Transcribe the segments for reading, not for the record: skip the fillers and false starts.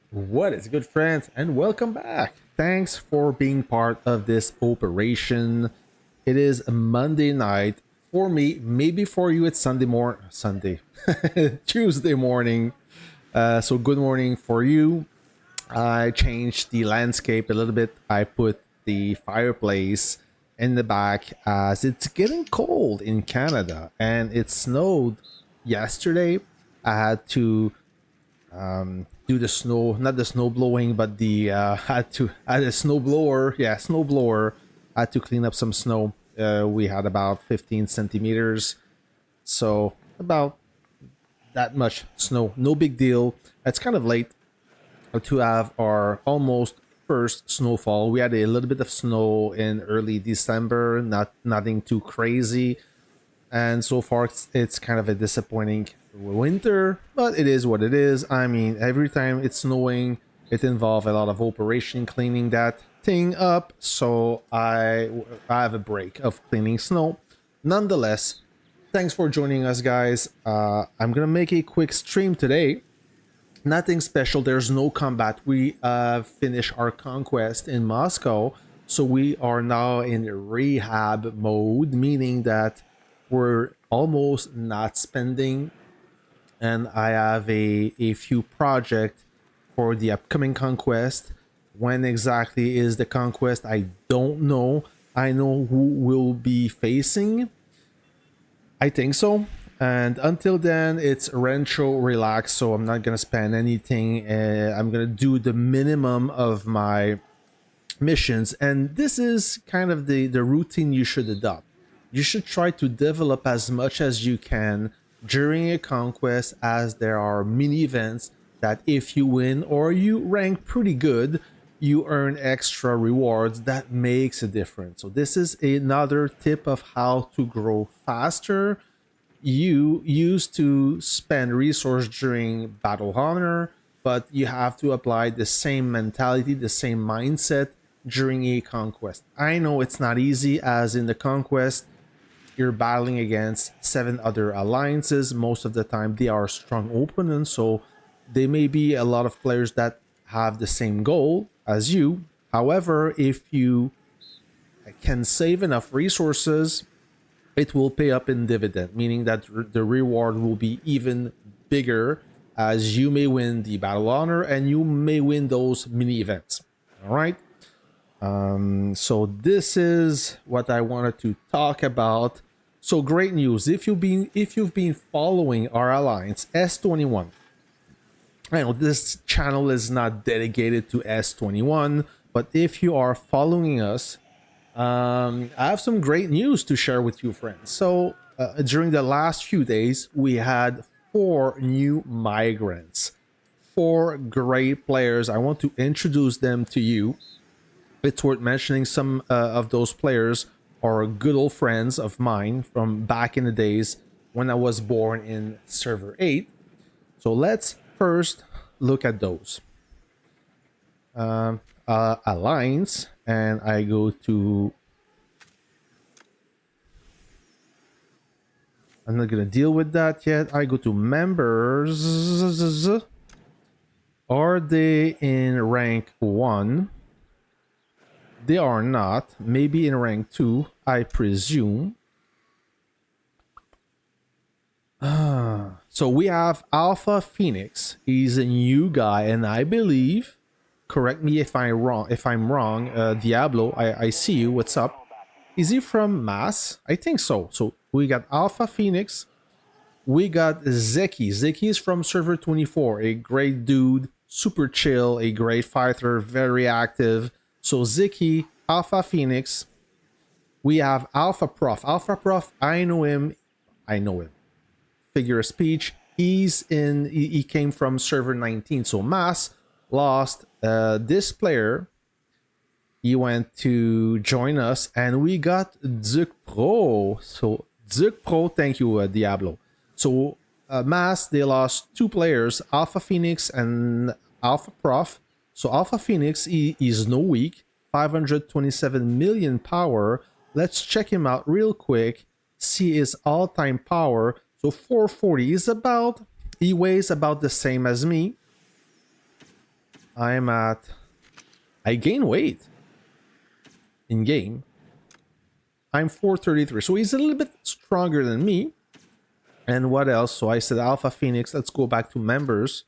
What is good, friends, and welcome back. Thanks for being part of this operation. It is a Monday night for me. Maybe for you, it's Sunday, Tuesday morning. So good morning for you. I changed the landscape a little bit. I put the fireplace in the back as it's getting cold in Canada, and it snowed yesterday. I had to do the snow, not the snow blowing, but the had a snow blower. Yeah, snow blower. Had to clean up some snow. We had about 15 centimeters, so about that much snow. No big deal. It's kind of late to have our almost first snowfall. We had a little bit of snow in early December, nothing too crazy, and so far it's kind of a disappointing winter, but it is what it is. I mean, every time it's snowing, it involves a lot of operation cleaning that thing up, so I have a break of cleaning snow. Nonetheless, thanks for joining us, guys. I'm gonna make a quick stream today. Nothing special. There's no combat. We finished our conquest in Moscow, so we are now in rehab mode, meaning that we're almost not spending. And I have a few projects for the upcoming conquest. When exactly is the conquest? I don't know. I know who will be facing. I think so. And until then, it's Rancho Relax, so I'm not gonna spend anything. I'm gonna do the minimum of my missions, and this is kind of the routine you should adopt. You should try to develop as much as you can during a conquest, as there are mini events that if you win or you rank pretty good, you earn extra rewards that makes a difference. So this is another tip of how to grow faster. You used to spend resource during battle honor, but you have to apply the same mentality, the same mindset during a conquest. I know it's not easy, as in the conquest you're battling against 7 other alliances. Most of the time they are strong opponents, so they may be a lot of players that have the same goal as you. However, if you can save enough resources, it will pay up in dividend, meaning that the reward will be even bigger, as you may win the battle honor and you may win those mini events. All right. So this is what I wanted to talk about. So great news. If you've been following our alliance S21, I know this channel is not dedicated to S21, but if you are following us, I have some great news to share with you, friends. So, during the last few days, we had 4 new migrants, 4 great players. I want to introduce them to you. It's worth mentioning some of those players are good old friends of mine from back in the days when I was born in server 8. So, let's first look at those. Alliance, and I go to, I'm not gonna deal with that yet. I go to members. Are they in rank 1? They are not. Maybe in rank 2, I presume. So we have Alpha Phoenix. He's a new guy, and I believe, correct me if I'm wrong. Diablo, I see you. What's up? Is he from Mass? I think so. So we got Alpha Phoenix. We got Zeki. Zeki is from server 24. A great dude, super chill, a great fighter, very active. So Zeki, Alpha Phoenix. We have Alpha Prof. Alpha Prof, I know him. Figure of speech. He came from server 19. So Mass lost this player. He went to join us, and we got Duc Pro. So Duc Pro, thank you, Diablo. So Mass, they lost 2 players, Alpha Phoenix and Alpha Prof. So Alpha Phoenix, he is no weak, 527 million power. Let's check him out real quick. See his all-time power. So 440 is about, he weighs about the same as me. I gain weight in game. I'm 433, so he's a little bit stronger than me. And what else? So I said Alpha Phoenix. Let's go back to members.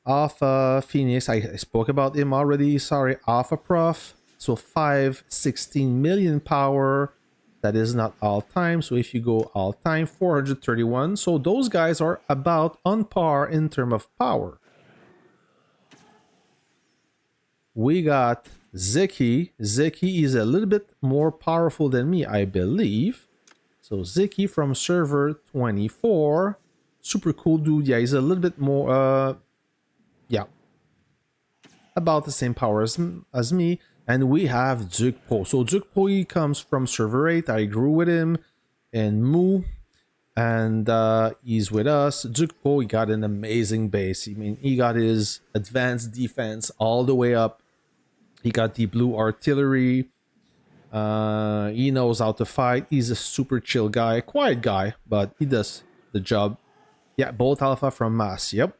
Alpha Phoenix, I spoke about him already. Sorry, Alpha Prof. So 516 million power. That is not all time. So if you go all time, 431. So those guys are about on par in terms of power. We got Ziki. Ziki is a little bit more powerful than me, I believe. So Ziki from server 24. Super cool dude. Yeah, he's a little bit more, yeah, about the same power as me. And we have Zukpo. So Zukpo, he comes from server 8. I grew with him in Mu. And he's with us. Zukpo, he got an amazing base. I mean, he got his advanced defense all the way up. He got the blue artillery. He knows how to fight. He's a super chill guy. Quiet guy, but he does the job. Yeah, both alpha from mass. Yep.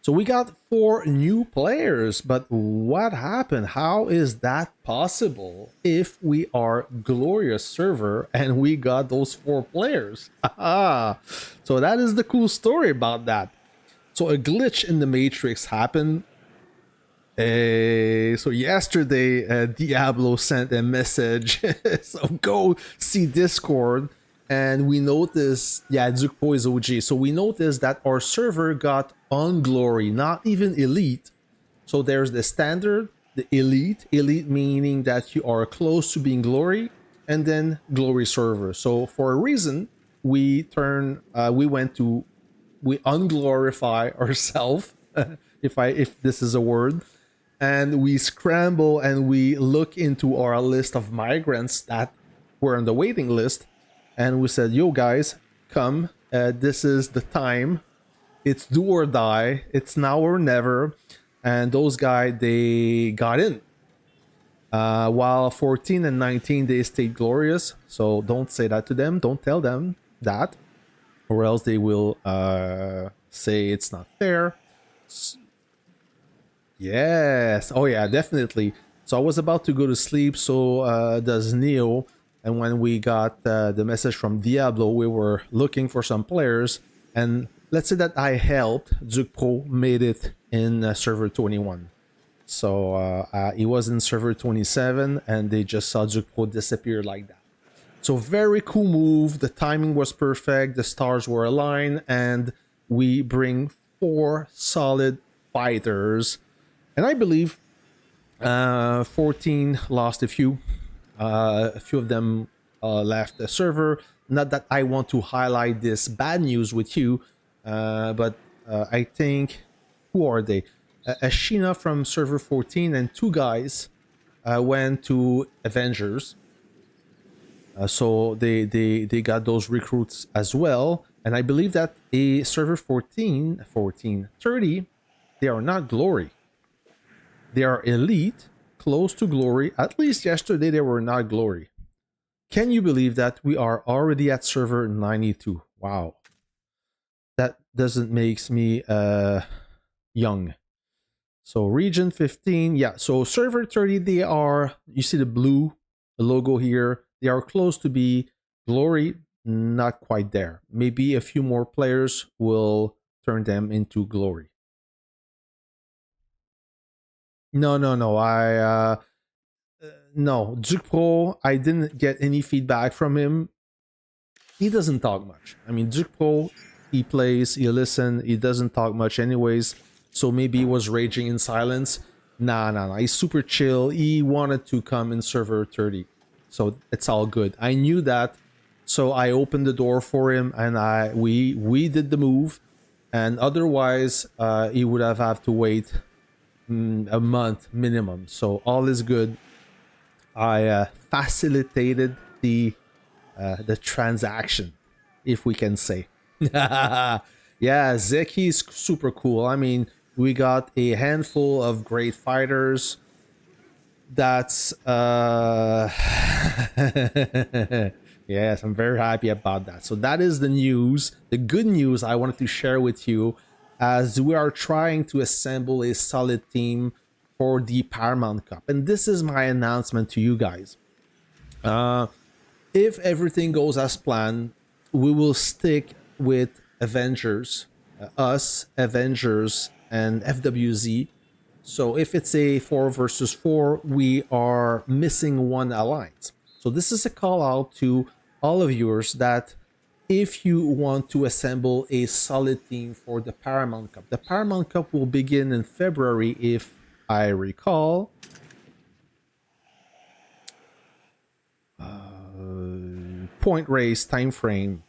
So we got 4 new players, but what happened? How is that possible if we are glorious server and we got those 4 players? So that is the cool story about that. So a glitch in the matrix happened. So yesterday, Diablo sent a message. So go see Discord. And we noticed, yeah, Zukpo is OG. So we noticed that our server got on glory, not even elite. So there's the standard, the elite. Elite meaning that you are close to being glory, and then glory server. So for a reason, we unglorify ourselves, if this is a word, and we scramble and we look into our list of migrants that were on the waiting list. And we said, yo guys, come, this is the time. It's do or die. It's now or never. And those guys, they got in. While 14 and 19, they stayed glorious. So don't say that to them. Don't tell them that. Or else they will say it's not fair. Yes. Oh yeah, definitely. So I was about to go to sleep. So does Neo. And when we got the message from Diablo, we were looking for some players. And let's say that I helped. Zukpo made it in server 21. So he was in server 27, and they just saw Zukpo disappear like that. So very cool move. The timing was perfect. The stars were aligned. And we bring 4 solid fighters. And I believe 14 lost a few of them left the server. Not that I want to highlight this bad news with you, but I think, who are they? Ashina from server 14 and 2 guys went to Avengers. So they got those recruits as well. And I believe that a server 14, 30, they are not glory. They are elite, close to glory. At least yesterday they were not glory. Can you believe that we are already at server 92? Wow. That doesn't make me young. So region 15, yeah. So server 30, they are, you see the blue logo here. They are close to be glory, not quite there. Maybe a few more players will turn them into glory. No. No, Zukpo, I didn't get any feedback from him. He doesn't talk much. I mean, Zukpo, he plays, he listens, he doesn't talk much anyways. So maybe he was raging in silence. Nah. He's super chill. He wanted to come in server 30. So it's all good. I knew that. So I opened the door for him, and we did the move. And otherwise, he would have had to wait a month minimum. So all is good. I facilitated the transaction, if we can say. Yeah, Zeki's super cool. I mean, we got a handful of great fighters. That's yes, I'm very happy about that. So that is the news, the good news I wanted to share with you. as we are trying to assemble a solid team for the Paramount Cup. And this is my announcement to you guys. If everything goes as planned, we will stick with Avengers, us, Avengers, and FWZ. So if it's a 4 versus 4, we are missing one alliance. So this is a call out to all of yours that if you want to assemble a solid team for the Paramount Cup. The Paramount Cup will begin in February, if I recall. Point race time frame.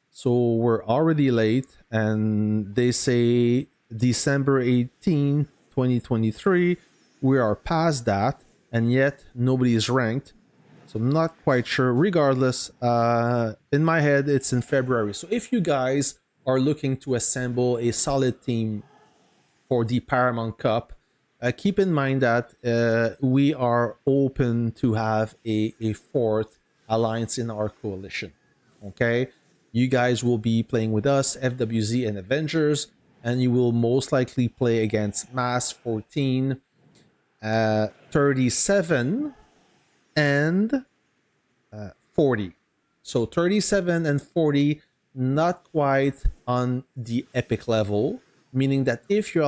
So we're already late, and they say December 18, 2023. We are past that, and yet nobody is ranked. So I'm not quite sure. Regardless, in my head, it's in February. So if you guys are looking to assemble a solid team for the Paramount Cup, keep in mind that we are open to have a fourth alliance in our coalition. Okay? You guys will be playing with us, FWZ and Avengers, and you will most likely play against Mass 14, 37, and 40. So 37 and 40, not quite on the epic level, meaning that if the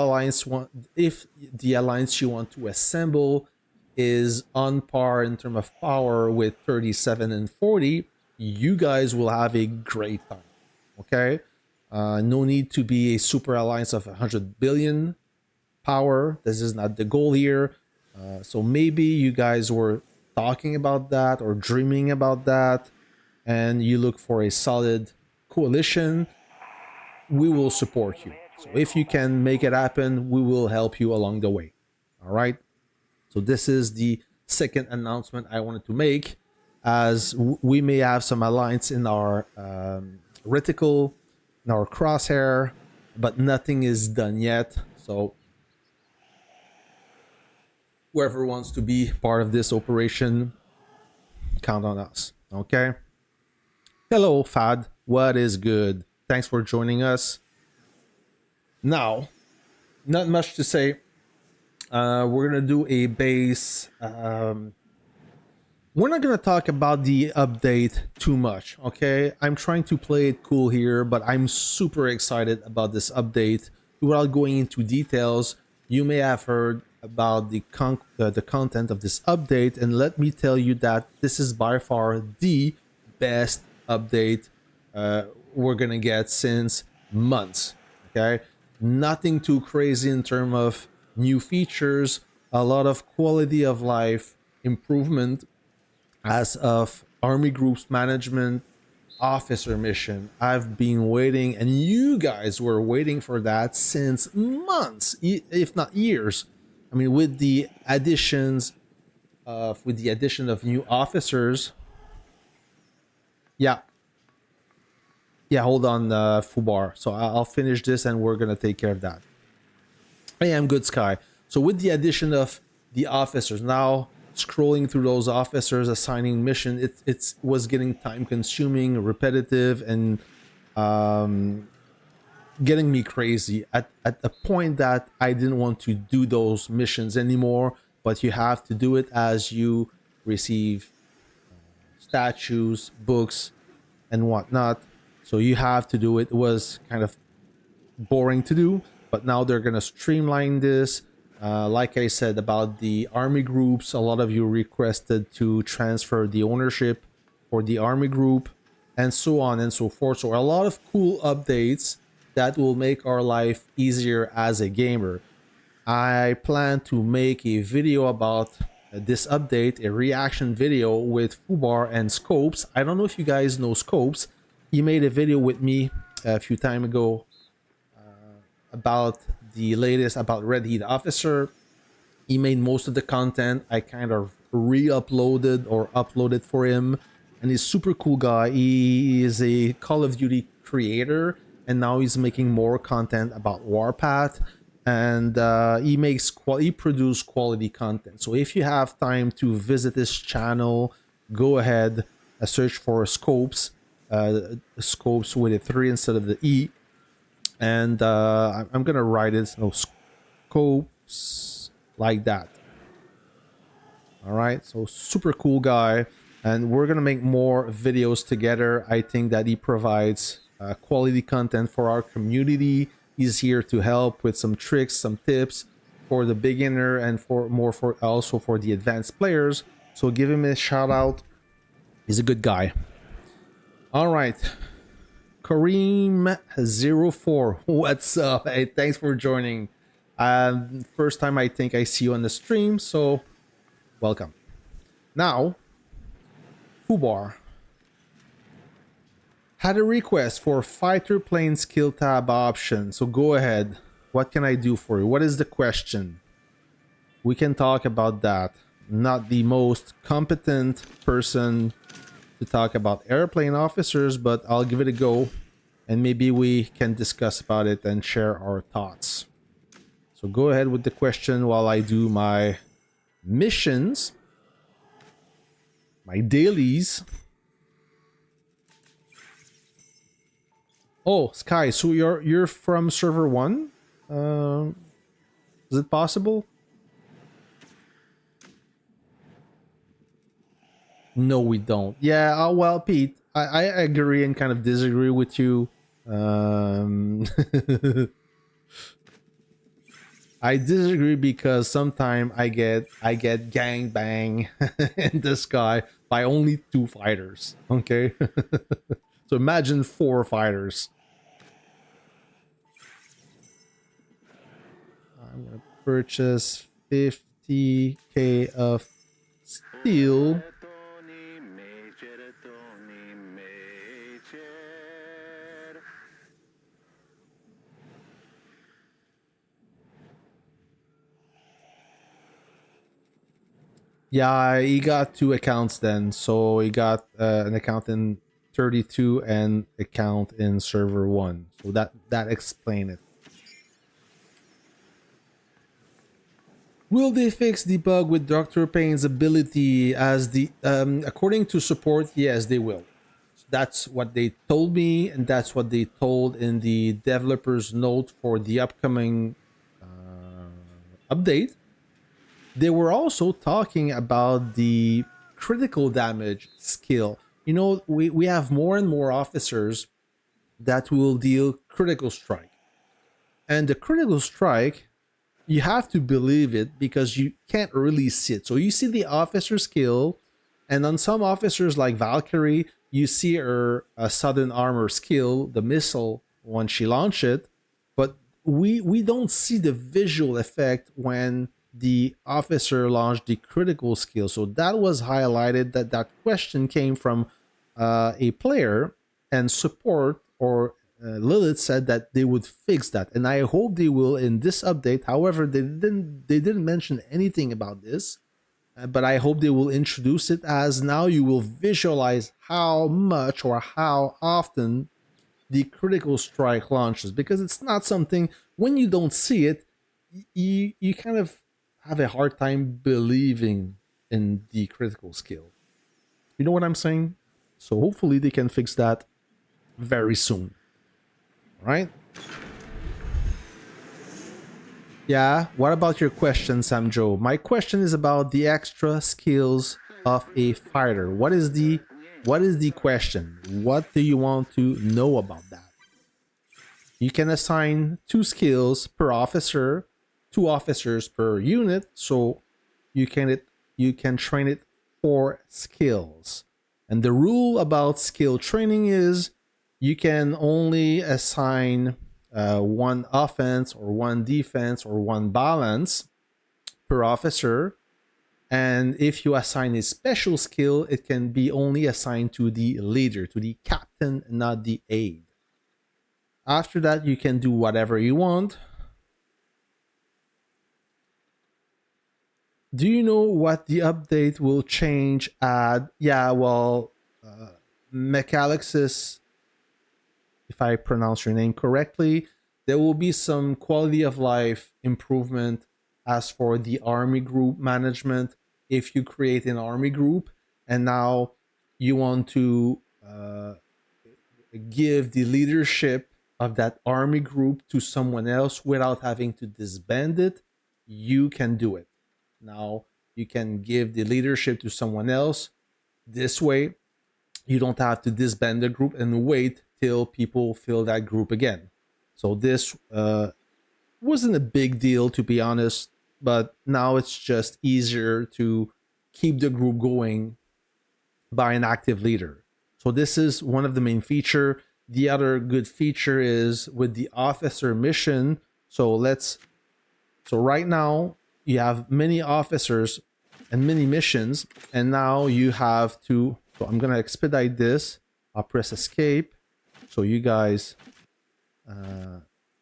alliance you want to assemble is on par in terms of power with 37 and 40, you guys will have a great time. Okay, no need to be a super alliance of 100 billion power. This is not the goal here. So maybe you guys were talking about that or dreaming about that, and you look for a solid coalition. We will support you. So if you can make it happen, we will help you along the way. All right. So this is the second announcement I wanted to make, as we may have some alliance in our reticle, in our crosshair, but nothing is done yet. So whoever wants to be part of this operation, count on us. Okay. Hello, Fad. What is good? Thanks for joining us. Now, not much to say. We're gonna do a base. We're not gonna talk about the update too much, okay? I'm trying to play it cool here, but I'm super excited about this update. Without going into details, you may have heard about the content of this update, and let me tell you that this is by far the best update we're gonna get since months. Okay, nothing too crazy in terms of new features, a lot of quality of life improvement as of army groups management, officer mission. I've been waiting, and you guys were waiting for that since months, if not years. I mean, with the addition of new officers. Yeah, hold on, Fubar. So I'll finish this and we're gonna take care of that. I am good, Sky. So with the addition of the officers, now scrolling through those officers, assigning mission, it was getting time consuming, repetitive, and getting me crazy at the point that I didn't want to do those missions anymore. But you have to do it as you receive statues, books, and whatnot. So you have to do it. It was kind of boring to do, but now they're gonna streamline this. Like I said about the army groups, a lot of you requested to transfer the ownership for the army group, and so on and so forth. So a lot of cool updates that will make our life easier as a gamer. I plan to make a video about this update, a reaction video with Fubar and Scopes. I don't know if you guys know Scopes. He made a video with me a few time ago about the latest about Red Heat Officer. He made most of the content. I kind of re-uploaded or uploaded for him, and he's super cool guy. He is a Call of Duty creator, and now he's making more content about Warpath, and he produces quality content. So if you have time to visit this channel, go ahead, search for Scopes, Scopes with a 3 instead of the E, And I'm gonna write it no scopes like that. All right, so super cool guy, and we're gonna make more videos together. I think that he provides quality content for our community. He's here to help with some tricks, some tips for the beginner, and for more for also for the advanced players. So give him a shout out. He's a good guy. All right, Kareem04, what's up? Hey, thanks for joining. First time I think I see you on the stream, so welcome. Now, Fubar had a request for fighter plane skill tab option, so go ahead. What can I do for you? What is the question? We can talk about that. Not the most competent person to talk about airplane officers, but I'll give it a go, and maybe we can discuss about it and share our thoughts. So go ahead with the question while I do my missions, my dailies. Oh, Sky, so you're from server 1? Is it possible? No, we don't. Yeah, well, Pete, I agree and kind of disagree with you. I disagree because sometimes I get gang bang in the sky by only 2 fighters. Okay, so imagine 4 fighters. I'm gonna purchase 50k of steel. Yeah, he got 2 accounts then. So he got an account in 32 and account in server 1. So that explains it. Will they fix the bug with Dr. Payne's ability as the according to support? Yes, they will. That's what they told me, and that's what they told in the developer's note for the upcoming update. They were also talking about the critical damage skill. You know, we have more and more officers that will deal critical strike. And the critical strike, you have to believe it because you can't really see it. So you see the officer skill, and on some officers like Valkyrie, you see her sudden armor skill, the missile, when she launched it. But we don't see the visual effect when the officer launched the critical skill. So that was highlighted, that question came from a player, and support or Lilith said that they would fix that, and I hope they will in this update. However, they didn't mention anything about this, but I hope they will introduce it, as now you will visualize how much or how often the critical strike launches, because it's not something, when you don't see it, you kind of have a hard time believing in the critical skill. You know what I'm saying? So hopefully they can fix that very soon. Right? Yeah, what about your question, Sam Joe? My question is about the extra skills of a fighter. What is the question? What do you want to know about that? You can assign 2 skills per officer, 2 officers per unit, so you can train it 4 skills. And the rule about skill training is you can only assign 1 offense or 1 defense or 1 balance per officer. And if you assign a special skill, it can be only assigned to the leader, to the captain, not the aide. After that, you can do whatever you want. Do you know what the update will change at? Yeah, well, Mechalixis, if I pronounce your name correctly, there will be some quality of life improvement as for the army group management. If you create an army group and now you want to give the leadership of that army group to someone else without having to disband it, you can do it. Now, you can give the leadership to someone else. This way, you don't have to disband the group and wait till people fill that group again. So this wasn't a big deal, to be honest, but now it's just easier to keep the group going by an active leader. So this is one of the main feature. The other good feature is with the officer mission. So right now you have many officers and many missions, and now you have to, so I'm gonna expedite this. I'll press escape so you guys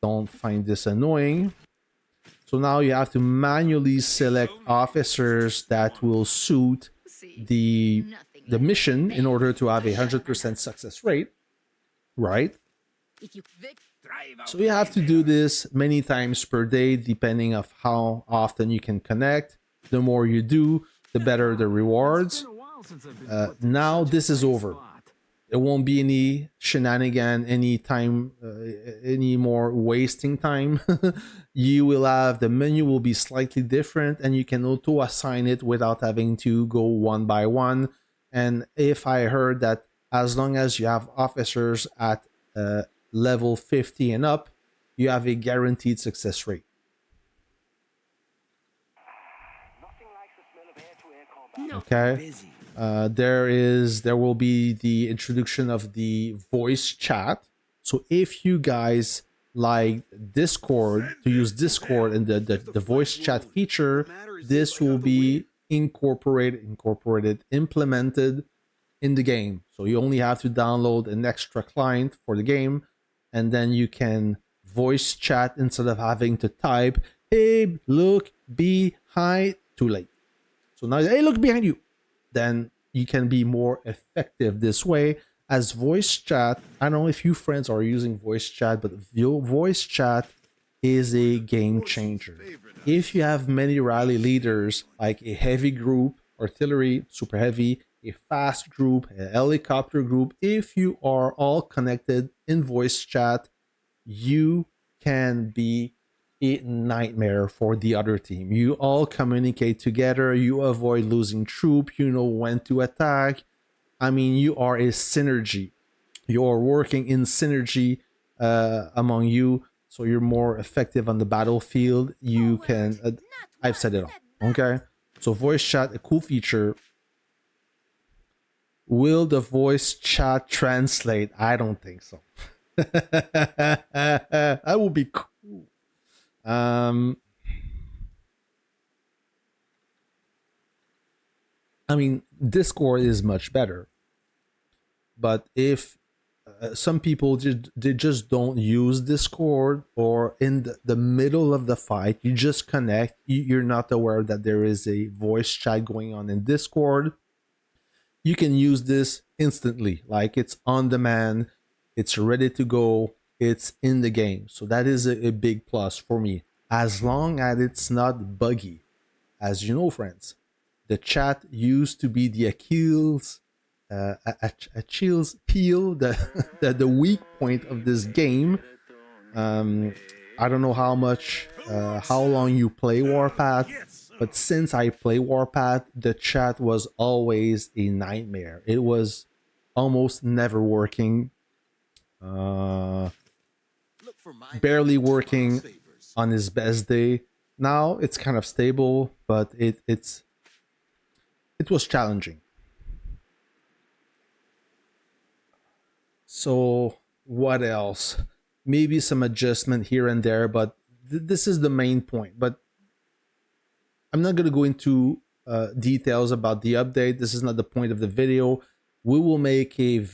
don't find this annoying. So now you have to manually select officers that will suit the mission in order to have 100% success rate, right? So you have to do this many times per day, depending of how often you can connect. The more you do, the better the rewards. Now this is over. There won't be any shenanigan, any time, any more wasting time. You will have, the menu will be slightly different, and you can auto assign it without having to go one by one. And if I heard that as long as you have officers at level 50 and up, you have a guaranteed success rate. Okay. There will be the introduction of the voice chat. So if you guys like Discord, to use Discord and the voice chat feature, this will be implemented in the game. So you only have to download an extra client for the game, and then you can voice chat instead of having to type, "Hey, look behind," too late. So now, "Hey, look behind you." Then you can be more effective this way. As voice chat, I don't know if you friends are using voice chat, but voice chat is a game changer. If you have many rally leaders, like a heavy group, artillery, super heavy, a fast group, a helicopter group, if you are all connected in voice chat, you can be a nightmare for the other team. You all communicate together, you avoid losing troop, you know when to attack. I mean, you are a synergy. You're working in synergy among you, so you're more effective on the battlefield. You can, I've said it all, okay? So voice chat, a cool feature. Will the voice chat translate? I don't think so. That would be cool. I mean, Discord is much better, but if some people they just don't use Discord, or in the middle of the fight you just connect, you're not aware that there is a voice chat going on in Discord, you can use this instantly, like it's on demand, it's ready to go, it's in the game. So that is a big plus for me, as long as it's not buggy. As you know, friends, the chat used to be the Achilles heel, the weak point of this game. I don't know how long you play Warpath, but since I play Warpath, the chat was always a nightmare. It was almost never working. Barely working on his best day. Now it's kind of stable, but it was challenging. So what else? Maybe some adjustment here and there, but this is the main point. But I'm not going to go into details about the update. This is not the point of the video. We will make a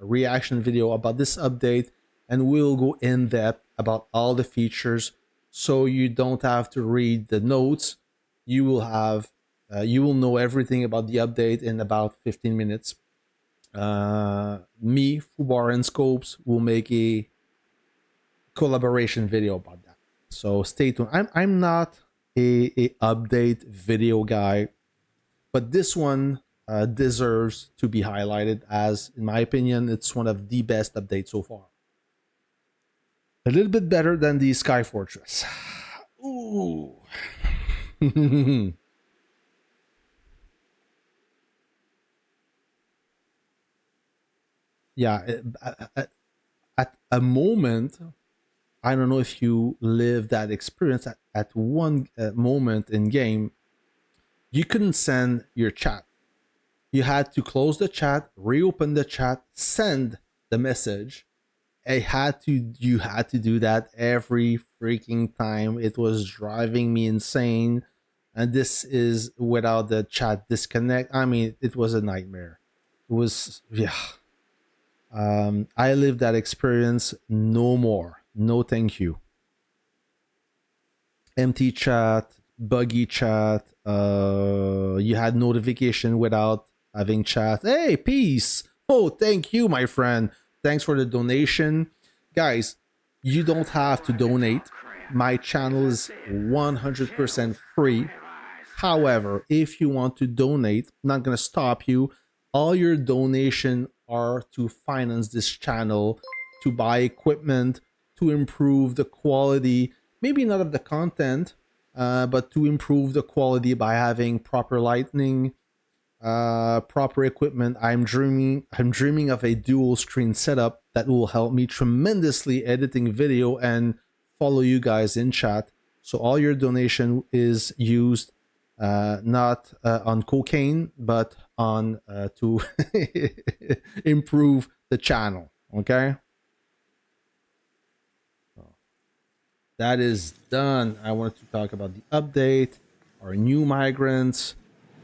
reaction video about this update, and we'll go in depth about all the features, so you don't have to read the notes. You will know everything about the update in about 15 minutes. Me, Fubar, and Scopes will make a collaboration video about that. So stay tuned. I'm not a update video guy, but this one deserves to be highlighted, as in my opinion it's one of the best updates so far. A little bit better than the Sky Fortress. Ooh. Yeah, at a moment, I don't know if you live that experience at one moment in game, you couldn't send your chat. You had to close the chat, reopen the chat, send the message. You had to do that every freaking time. It was driving me insane. And this is without the chat disconnect. I mean, it was a nightmare. It was, yeah. I lived that experience. No more. No, thank you. Empty chat, buggy chat. You had notification without having chat. Hey, peace. Oh, thank you, my friend. Thanks for the donation. Guys, you don't have to donate. My channel is 100% free. However, if you want to donate, I'm not going to stop you. All your donation are to finance this channel, to buy equipment, to improve the quality, maybe not of the content, but to improve the quality by having proper lighting, proper equipment. I'm dreaming of a dual screen setup that will help me tremendously editing video and follow you guys in chat. So all your donation is used not on cocaine, but on to improve the channel. Okay, that is done. I wanted to talk about the update, our new migrants.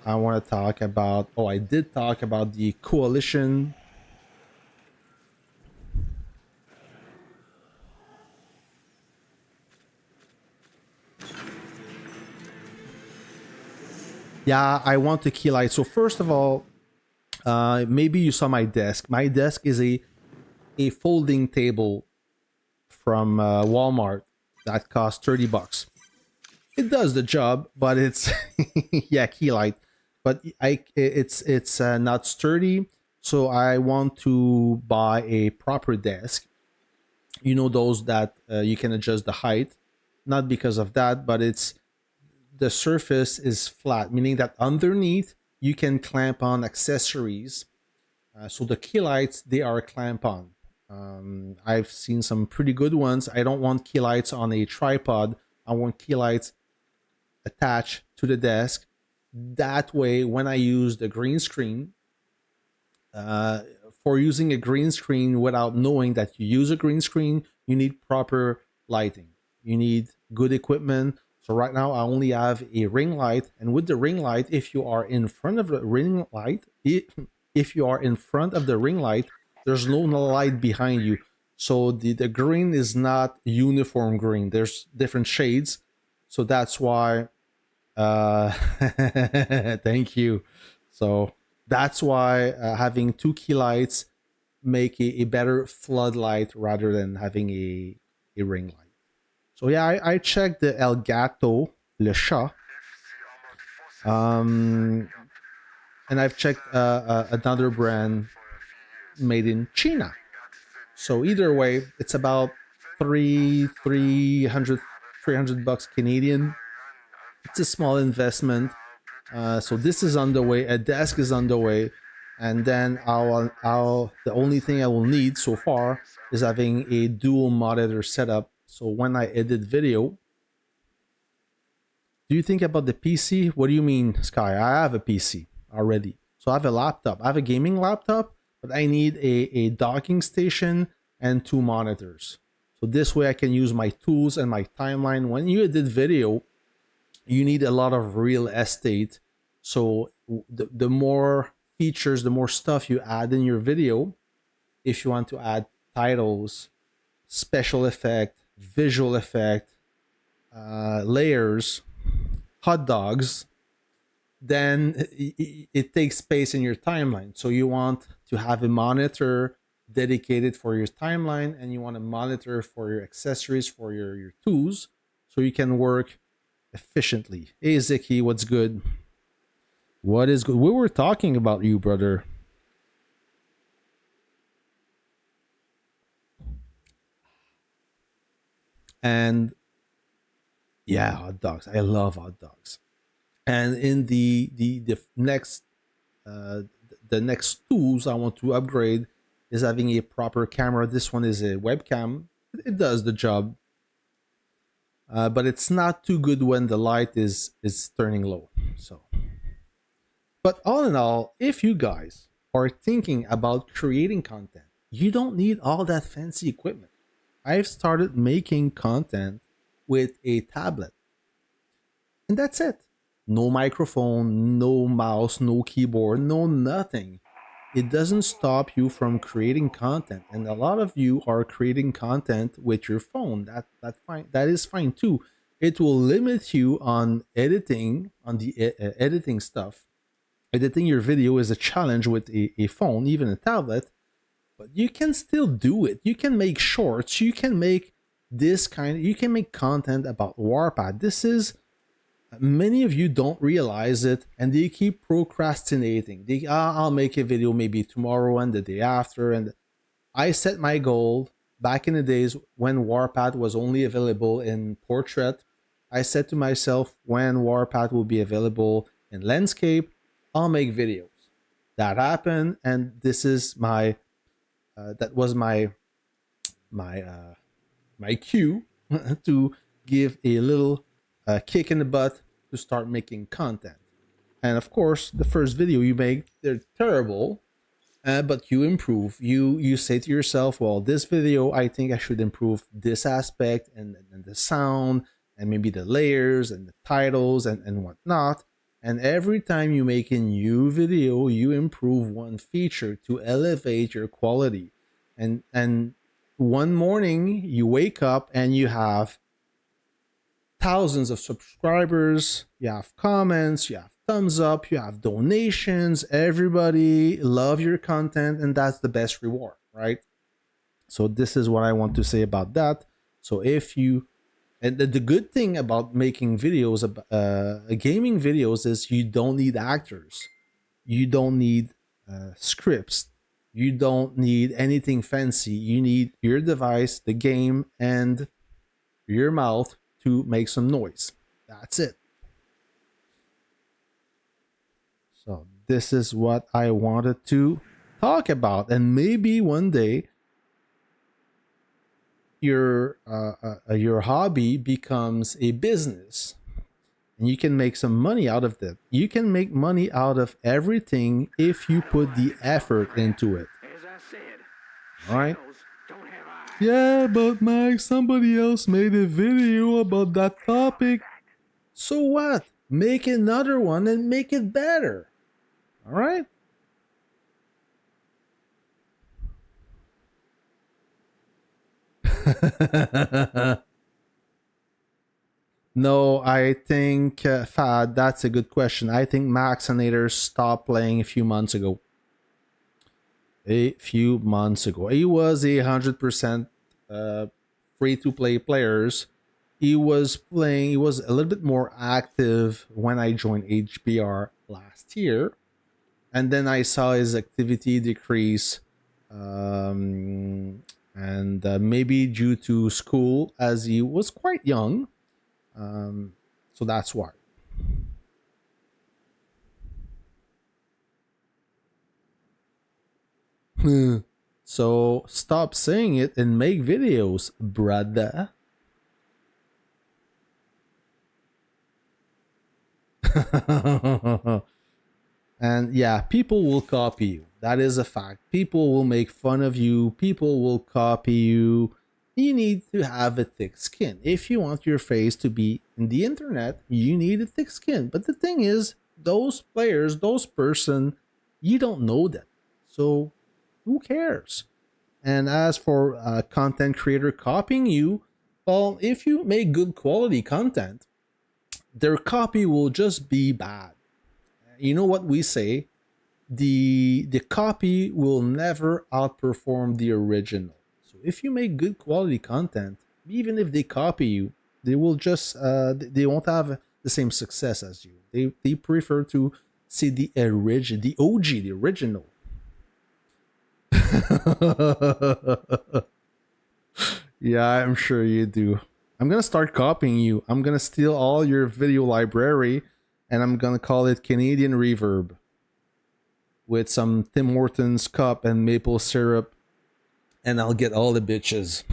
I want to talk about, oh, I did talk about the coalition. Yeah, I want to key light. So first of all, maybe you saw my desk. My desk is a folding table from Walmart that costs $30. It does the job, but it's yeah, key light. But it's not sturdy, so I want to buy a proper desk. You know, those that you can adjust the height. Not because of that, but it's the surface is flat, meaning that underneath you can clamp on accessories. So the key lights, they are clamp on. I've seen some pretty good ones. I don't want key lights on a tripod. I want key lights attached to the desk. That way, when I use the green screen, for using a green screen without knowing that you use a green screen, you need proper lighting. You need good equipment. So right now I only have a ring light, and with the ring light, if you are in front of the ring light, if you are in front of the ring light, there's no light behind you. So the green is not uniform green. There's different shades. So that's why thank you. So that's why having two key lights make a better floodlight rather than having a ring light. So yeah, I checked the El Gato, Le Chat, and I've checked another brand made in China. So either way, it's about 300 $300 Canadian. It's a small investment. So this is underway. A desk is underway, and then the only thing I will need so far is having a dual monitor setup. So when I edit video, do you think about the PC? What do you mean, Sky? I have a PC already. So I have a laptop. I have a gaming laptop, but I need a docking station and two monitors. So this way I can use my tools and my timeline. When you edit video, you need a lot of real estate. So the more features, the more stuff you add in your video, if you want to add titles, special effect, visual effect, layers, hot dogs, then it takes space in your timeline. So you want to have a monitor dedicated for your timeline, and you want a monitor for your accessories, for your tools, so you can work efficiently. Hey Ziki, what's good? What is good? We were talking about you, brother. And yeah, hot dogs. I love hot dogs. And in the next uh, the next tools I want to upgrade is having a proper camera. This one is a webcam. It does the job, but it's not too good when the light is turning low. So, but all in all, if you guys are thinking about creating content, you don't need all that fancy equipment. I've started making content with a tablet, and that's it. No microphone, no mouse, no keyboard, no nothing. It doesn't stop you from creating content, and a lot of you are creating content with your phone. That is fine too. It will limit you on editing, on the editing stuff. Editing your video is a challenge with a phone, even a tablet, but you can still do it. You can make shorts, you can make you can make content about Warpath. This is, many of you don't realize it, and they keep procrastinating. I'll make a video maybe tomorrow and the day after. And I set my goal back in the days when Warpath was only available in portrait. I said to myself, when Warpath will be available in landscape, I'll make videos. That happened, and this is my that was my my cue to give a little kick in the butt to start making content. And of course, the first video you make, they're terrible, but you improve. You say to yourself, well, this video, I think I should improve this aspect, and the sound, and maybe the layers and the titles and whatnot. And every time you make a new video, you improve one feature to elevate your quality. And one morning you wake up and you have thousands of subscribers, you have comments, you have thumbs up, you have donations, everybody love your content, and that's the best reward, right? So this is what I want to say about that. So if you, and the good thing about making videos, gaming videos, is you don't need actors, you don't need scripts, you don't need anything fancy. You need your device, the game, and your mouth to make some noise. That's it. So this is what I wanted to talk about, and maybe one day your hobby becomes a business, and you can make some money out of it. You can make money out of everything if you put the effort into it. All right? Yeah, but Max, somebody else made a video about that topic. So what? Make another one and make it better. All right? No, I think, Fad, that's a good question. I think Maxinator stopped playing a few months ago. He was 100% free to play players. He was a little bit more active when I joined HBR last year. And then I saw his activity decrease. And maybe due to school, as he was quite young. So that's why. So stop saying it and make videos, brother. And yeah, people will copy you. That is a fact. People will make fun of you. People will copy you. You need to have a thick skin. If you want your face to be in the internet, you need a thick skin. But the thing is, those players, those person, you don't know them. So who cares? And as for content creator copying you, well, if you make good quality content, their copy will just be bad. You know what we say? The copy will never outperform the original. So if you make good quality content, even if they copy you, they will just they won't have the same success as you. They prefer to see the OG, the original. Yeah, I'm sure you do. I'm gonna start copying you. I'm gonna steal all your video library, and I'm gonna call it Canadian Reverb with some Tim Hortons cup and maple syrup, and I'll get all the bitches.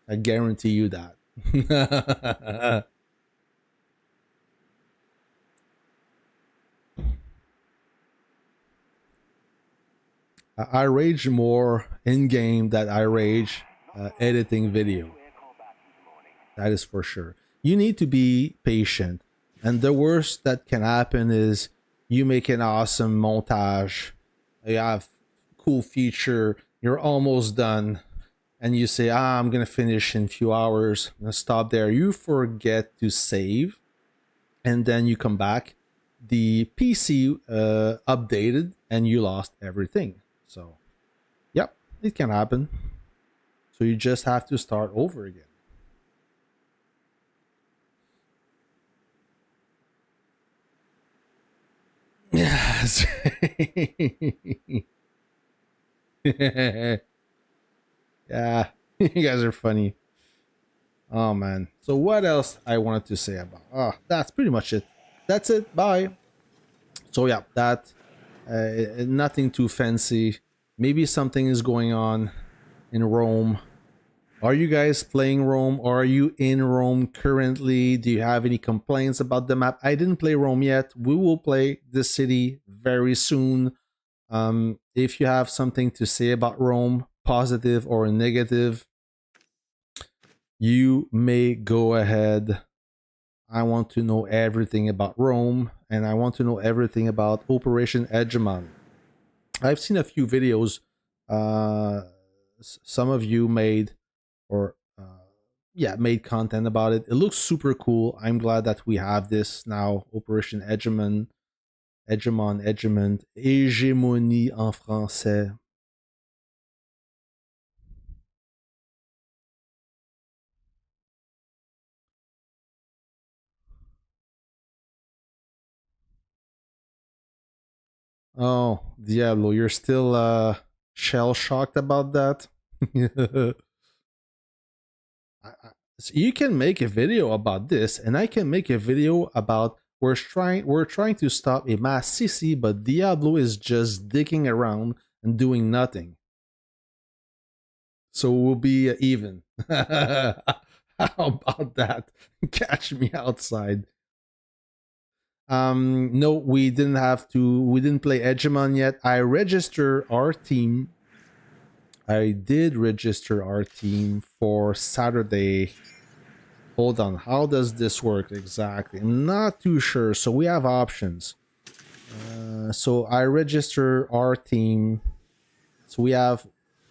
I guarantee you that. I rage more in game than I rage editing video. That is for sure. You need to be patient. And the worst that can happen is you make an awesome montage, you have cool feature, you're almost done, and you say, I'm gonna finish in a few hours, I'm gonna stop there. You forget to save, and then you come back, the PC updated, and you lost everything. So, yep, it can happen. So you just have to start over again. Yes. Yeah, you guys are funny. Oh man. So what else I wanted to say about? That's pretty much it. That's it. Bye. So yeah, that nothing too fancy. Maybe something is going on in Rome. Are you guys playing Rome? Or are you in Rome currently? Do you have any complaints about the map? I didn't play Rome yet. We will play the city very soon. If you have something to say about Rome, positive or negative, you may go ahead. I want to know everything about Rome, and I want to know everything about Operation Hegemon. I've seen a few videos. Some of you made or made content about it. It looks super cool. I'm glad that we have this now. Operation Hegemon, Hégémonie en français. Oh, Diablo, you're still shell shocked about that? So you can make a video about this, and I can make a video about we're trying to stop a mass CC, but Diablo is just digging around and doing nothing. So we'll be even. How about that? Catch me outside. No, we didn't have to. We didn't play Hegemon yet. I register our team. I did register our team for Saturday. Hold on, how does this work exactly? I'm not too sure. So we have options. So I register our team. So we have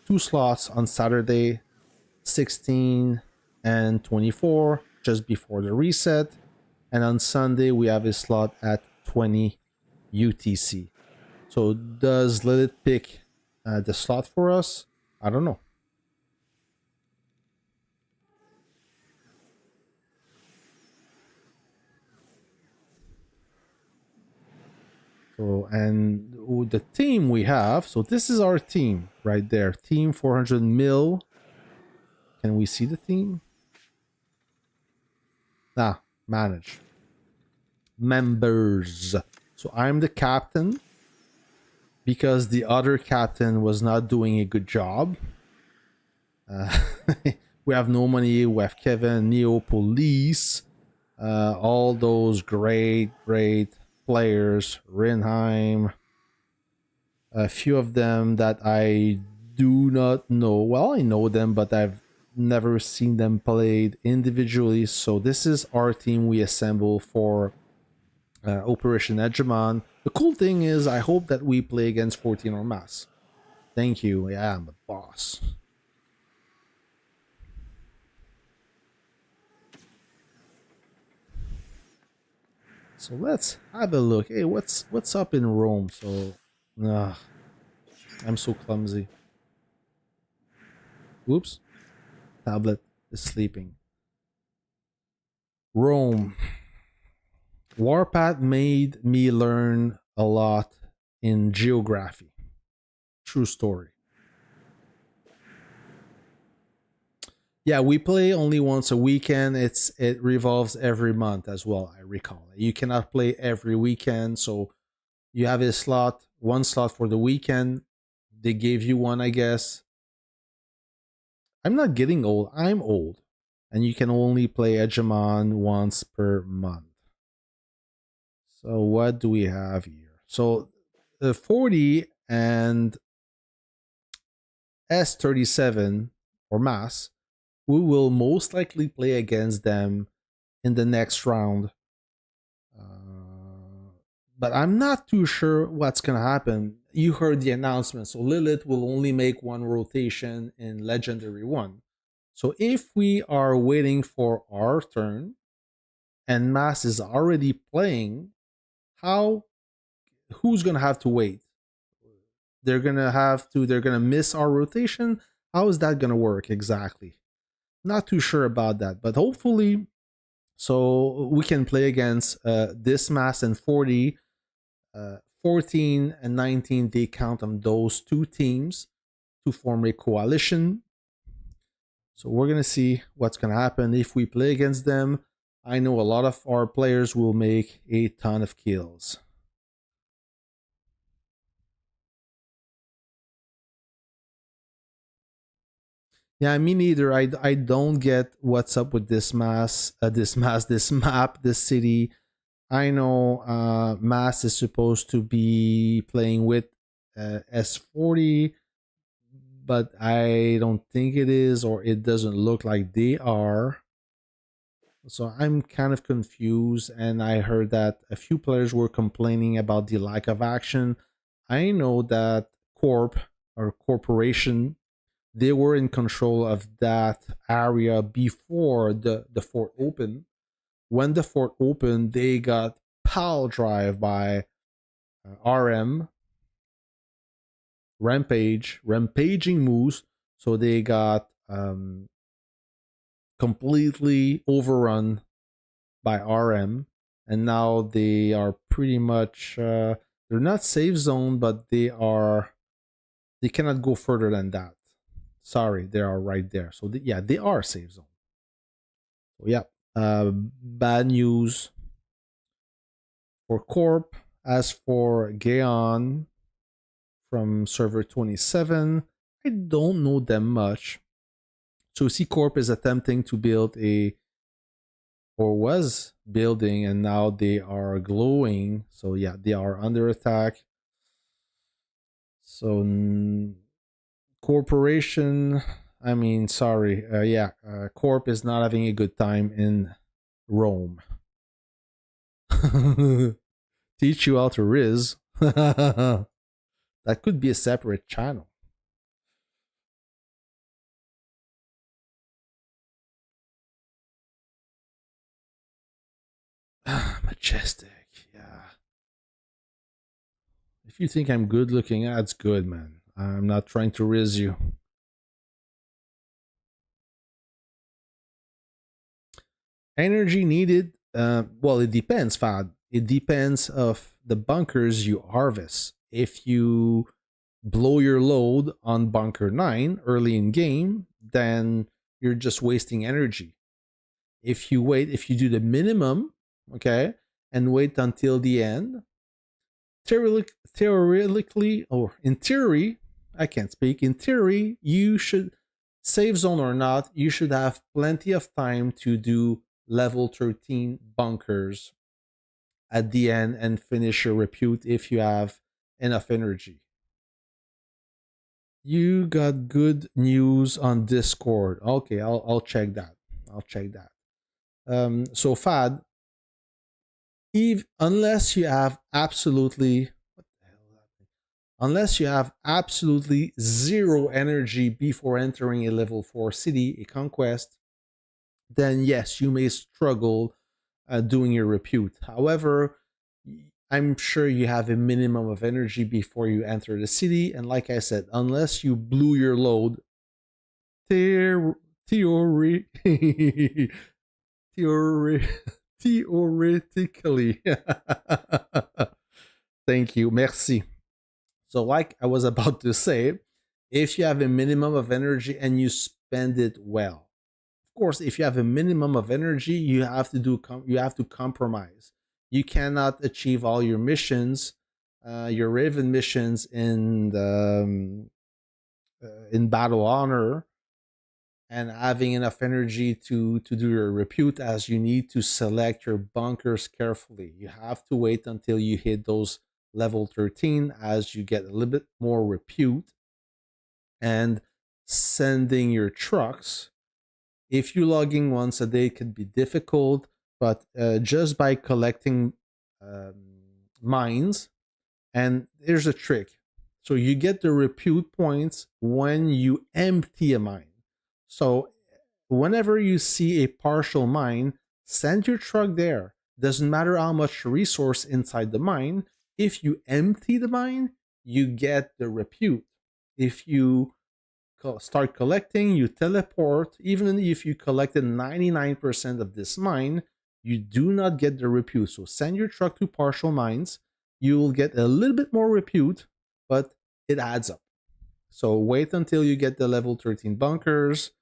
2 slots on Saturday, 16 and 24, just before the reset. And on Sunday, we have a slot at 20 UTC. So does Let It pick the slot for us? I don't know. So, and the team we have, so this is our team right there. Team 400 mil. Can we see the team? Manage. Members. So I'm the captain because the other captain was not doing a good job. We have no money. We have Kevin, Neo, Police, all those great players. Rinheim, a few of them that I do not know. Well, I know them, but I've never seen them played individually. So this is our team we assemble for Operation Hegemon. The cool thing is I hope that we play against 14 or mass. Thank you. Yeah, I'm the boss. So let's have a look. Hey, what's up in Rome? So, I'm so clumsy. Oops, tablet is sleeping. Rome. Warpath made me learn a lot in geography. True story. Yeah, we play only once a weekend. It revolves every month as well. I recall. You cannot play every weekend, so you have a slot, one slot for the weekend. They gave you one, I guess. I'm not getting old. I'm old, and you can only play Hegemon once per month. So what do we have here? So the 40 and S37 or Mass, we will most likely play against them in the next round. But I'm not too sure what's going to happen. You heard the announcement. So Lilith will only make one rotation in Legendary 1. So if we are waiting for our turn and Mass is already playing, how who's going to have to wait? They're going to miss our rotation. How is that going to work exactly? Not too sure about that, but hopefully so we can play against this Mass and 40, 14 and 19. They count on those two teams to form a coalition. So we're going to see what's going to happen if we play against them. I know a lot of our players will make a ton of kills. Yeah, me neither. I don't get what's up with this this map, this city. I know Mass is supposed to be playing with S40, but I don't think it is, or it doesn't look like they are. So I'm kind of confused, and I heard that a few players were complaining about the lack of action. I know that Corp or Corporation, they were in control of that area before the fort opened. When the fort opened, they got pile drive by RM, rampaging moose. So they got completely overrun by RM, and now they are pretty much they're not safe zone, but they cannot go further than that. Sorry, they are right there. So yeah, they are safe zone. So yeah, bad news for Corp. As for Gaon from server 27, I don't know them much. So C Corp is attempting to build a or was building, and now they are glowing. So yeah, they are under attack. So corporation, I mean, sorry, yeah, Corp is not having a good time in Rome. Teach you how to Riz. That could be a separate channel. Majestic, yeah. If you think I'm good looking, that's good, man. I'm not trying to Riz you. Energy needed. Well, it depends, Fad. It depends of the bunkers you harvest. If you blow your load on bunker 9 early in game, then you're just wasting energy. If you do the minimum, okay, and wait until the end, theoretically, or in theory, I can't speak. In theory, you should, save zone or not, you should have plenty of time to do level 13 bunkers at the end and finish your repute if you have enough energy. You got good news on Discord. Okay, I'll check that. I'll check that. So Fad, Eve, unless you have absolutely zero energy before entering a level 4 city, a conquest, then yes, you may struggle doing your repute. However, I'm sure you have a minimum of energy before you enter the city, and like I said, unless you blew your load, theory, theory, theoretically. Thank you, merci. So, like I was about to say, if you have a minimum of energy and you spend it well, course, if you have a minimum of energy, you have to you have to compromise. You cannot achieve all your missions, your Raven missions in Battle Honor, and having enough energy to do your repute, as you need to select your bunkers carefully. You have to wait until you hit those level 13 as you get a little bit more repute, and sending your trucks. If you logging once a day could be difficult, but just by collecting um, mines, and there's a trick. So you get the repute points when you empty a mine. So whenever you see a partial mine, send your truck there. Doesn't matter how much resource inside the mine. If you empty the mine, you get the repute. If you start collecting, you teleport. Even if you collected 99% of this mine, you do not get the repute. So send your truck to partial mines. You will get a little bit more repute, but it adds up. So wait until you get the level 13 bunkers.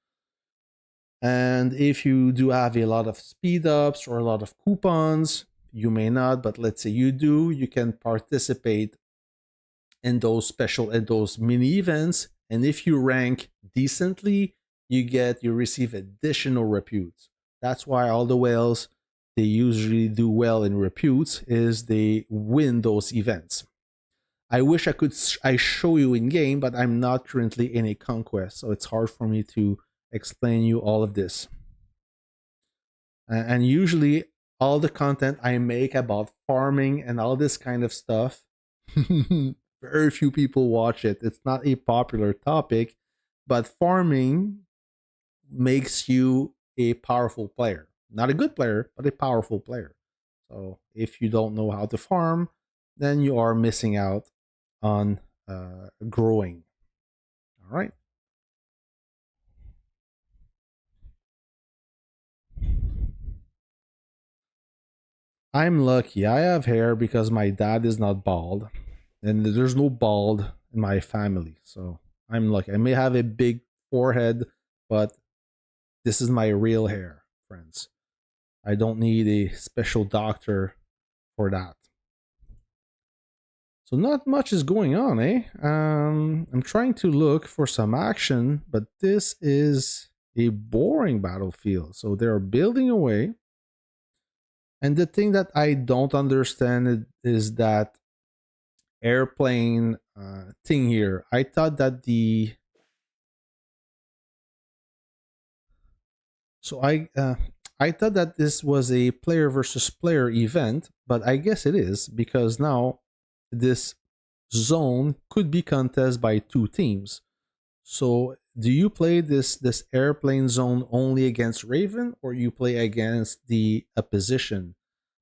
And if you do have a lot of speed ups or a lot of coupons, you may not, but let's say you do, you can participate in those mini events. And if you rank decently, you receive additional reputes. That's why all the whales, they usually do well in reputes, is they win those events. I wish I show you in game, but I'm not currently in a conquest, so it's hard for me to explain you all of this. And usually all the content I make about farming and all this kind of stuff, very few people watch it. It's not a popular topic, but farming makes you a powerful player. Not a good player, but a powerful player. So if you don't know how to farm, then you are missing out on growing. All right. I'm lucky. I have hair because my dad is not bald, and there's no bald in my family. So I'm lucky. I may have a big forehead, but this is my real hair, friends. I don't need a special doctor for that. So not much is going on, eh? I'm trying to look for some action, but this is a boring battlefield. So they're building away. And the thing that I don't understand is that airplane thing here. I thought that I thought that this was a player versus player event, but I guess it is, because now this zone could be contested by two teams. So do you play this airplane zone only against Raven, or you play against the opposition?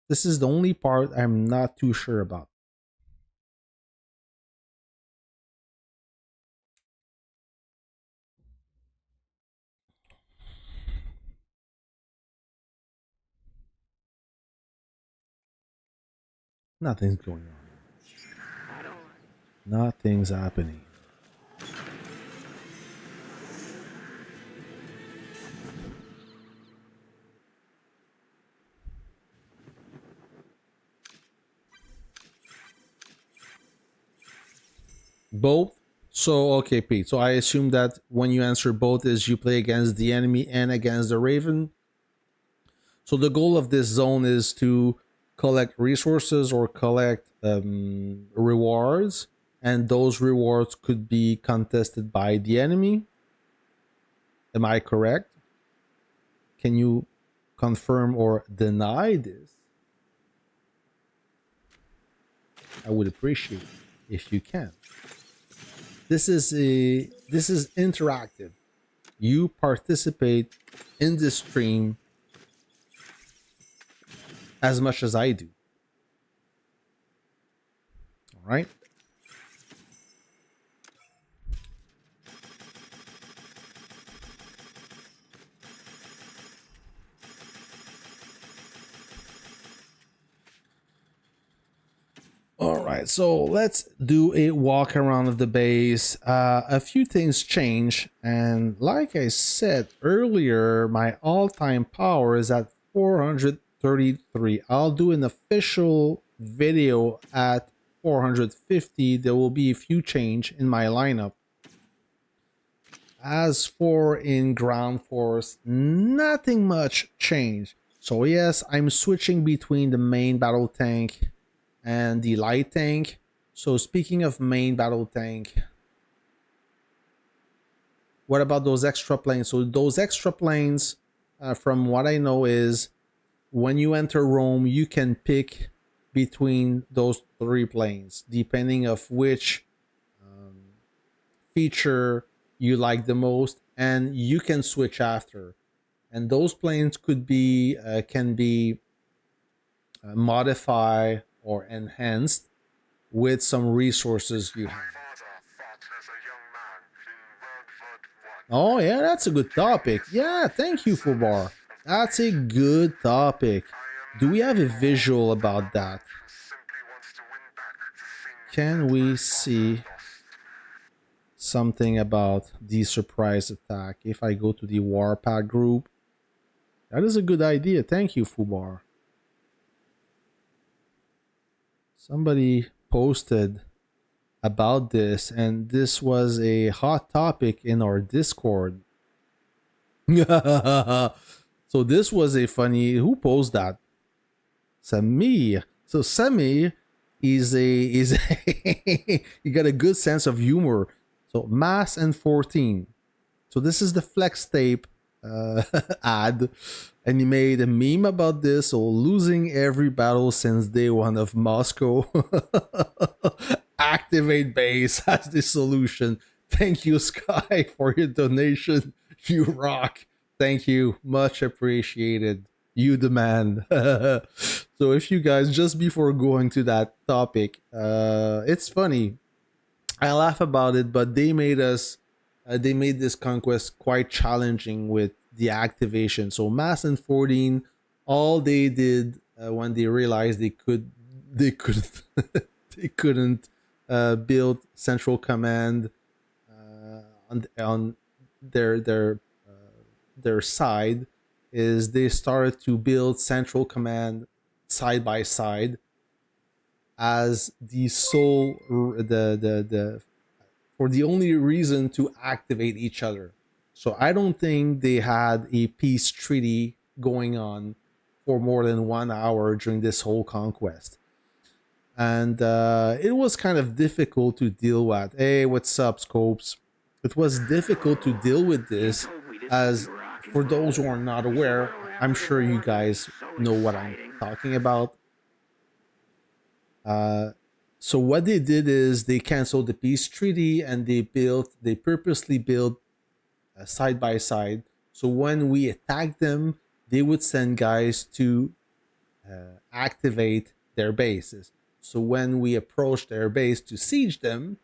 This is the only part I'm not too sure about. Nothing's going on. Nothing's happening. Both. So okay, Pete. So I assume that when you answer both is you play against the enemy and against the Raven. So the goal of this zone is to collect resources or collect rewards, and those rewards could be contested by the enemy. Am I correct? Can you confirm or deny this? I would appreciate it if you can. This is interactive. You participate in this stream as much as I do. All right. All right, so let's do a walk around of the base. A few things change, and like I said earlier, my all-time power is at 433. I'll do an official video at 450. There will be a few change in my lineup. As for in ground force, nothing much change. So yes, I'm switching between the main battle tank and the light tank. So speaking of main battle tank, what about those extra planes? So those extra planes, from what I know, is when you enter Rome, you can pick between those 3 planes, depending of which feature you like the most, and you can switch after. And those planes could be can be modified or enhanced with some resources you have. Oh yeah, that's a good topic. Yeah, thank you, Fubar. That's a good topic. Do we have a visual about that? Can we see something about the surprise attack if I go to the Warpath group? That is a good idea. Thank you, Fubar. Somebody posted about this, and this was a hot topic in our Discord. So this was a funny. Who posted that? Sami. So Sami is he got a good sense of humor. So mass and 14. So this is the flex tape ad, and he made a meme about this. So losing every battle since day one of Moscow. Activate base as the solution. Thank you, Sky, for your donation. You rock. Thank you. Much appreciated. You the man. So if you guys, just before going to that topic, it's funny. I laugh about it, but they made this conquest quite challenging with the activation. So mass and 14, all they did when they realized they couldn't they couldn't build central command on their side, is they started to build central command side by side as the sole for the only reason to activate each other. So I don't think they had a peace treaty going on for more than 1 hour during this whole conquest. And it was kind of difficult to deal with. Hey, what's up, Scopes? It was difficult to deal with this, as for those who are not aware, I'm sure you guys know what I'm talking about. So what they did is they canceled the peace treaty, and they purposely built side by side. So when we attacked them, they would send guys to activate their bases. So when we approached their base to siege them,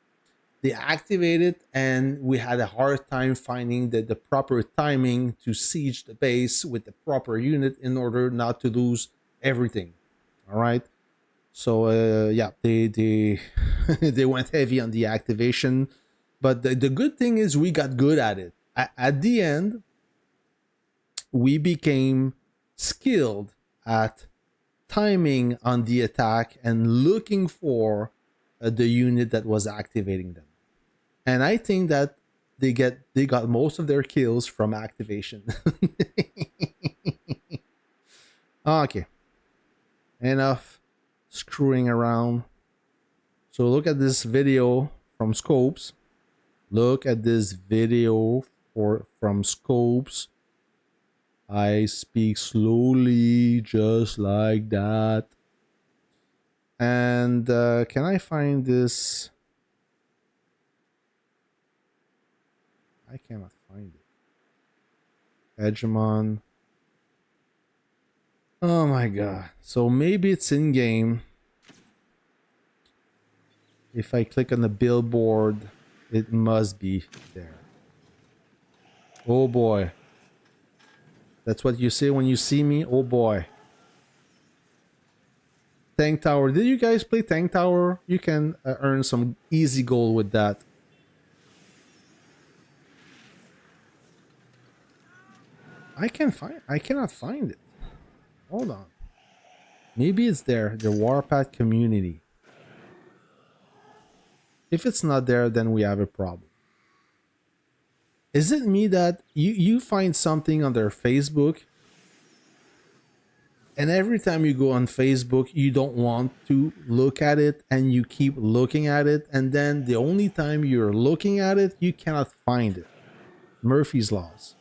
they activated, and we had a hard time finding the proper timing to siege the base with the proper unit in order not to lose everything. All right. So yeah, they they went heavy on the activation, but the good thing is we got good at it. At the end, we became skilled at timing on the attack and looking for the unit that was activating them. And I think that they got most of their kills from activation. Okay, enough screwing around. So look at this video from Scopes. Look at this video from Scopes. I speak slowly, just like that. And can I find this? I cannot find it. Hegemon. Oh my god. So maybe it's in game. If I click on the billboard, it must be there. Oh boy. That's what you say when you see me? Oh boy. Tank Tower. Did you guys play Tank Tower? You can earn some easy gold with that. I cannot find it. Hold on. Maybe it's there. The Warpath community. If it's not there, then we have a problem. Is it me that you find something on their Facebook, and every time you go on Facebook, you don't want to look at it, and you keep looking at it, and then the only time you're looking at it, you cannot find it. Murphy's Laws.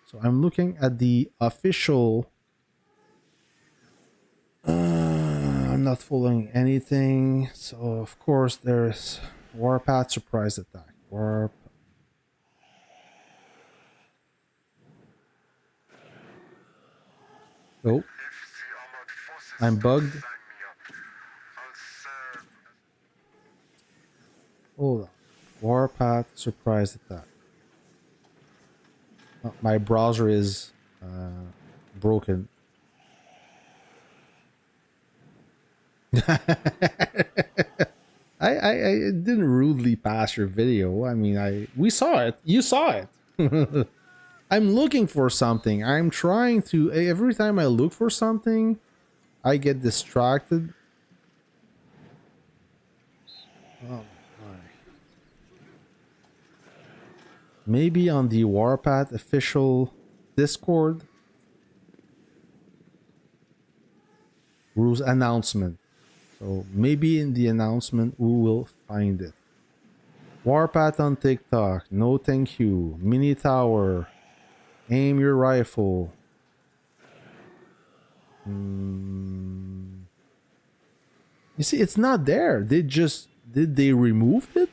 So I'm looking at the official. I'm not following anything. So of course there's Warpath surprise attack. Warp. Oh, I'm bugged. Hold on. Warpath surprise attack. Oh, my browser is broken. I didn't rudely pass your video. I mean, we saw it. You saw it. I'm looking for something. I'm trying to. Every time I look for something, I get distracted. Oh my. Maybe on the Warpath official Discord. Rules announcement. So maybe in the announcement we will find it. Warpath on TikTok. No thank you. Mini tower. Aim your rifle. You see, it's not there. Did they remove it?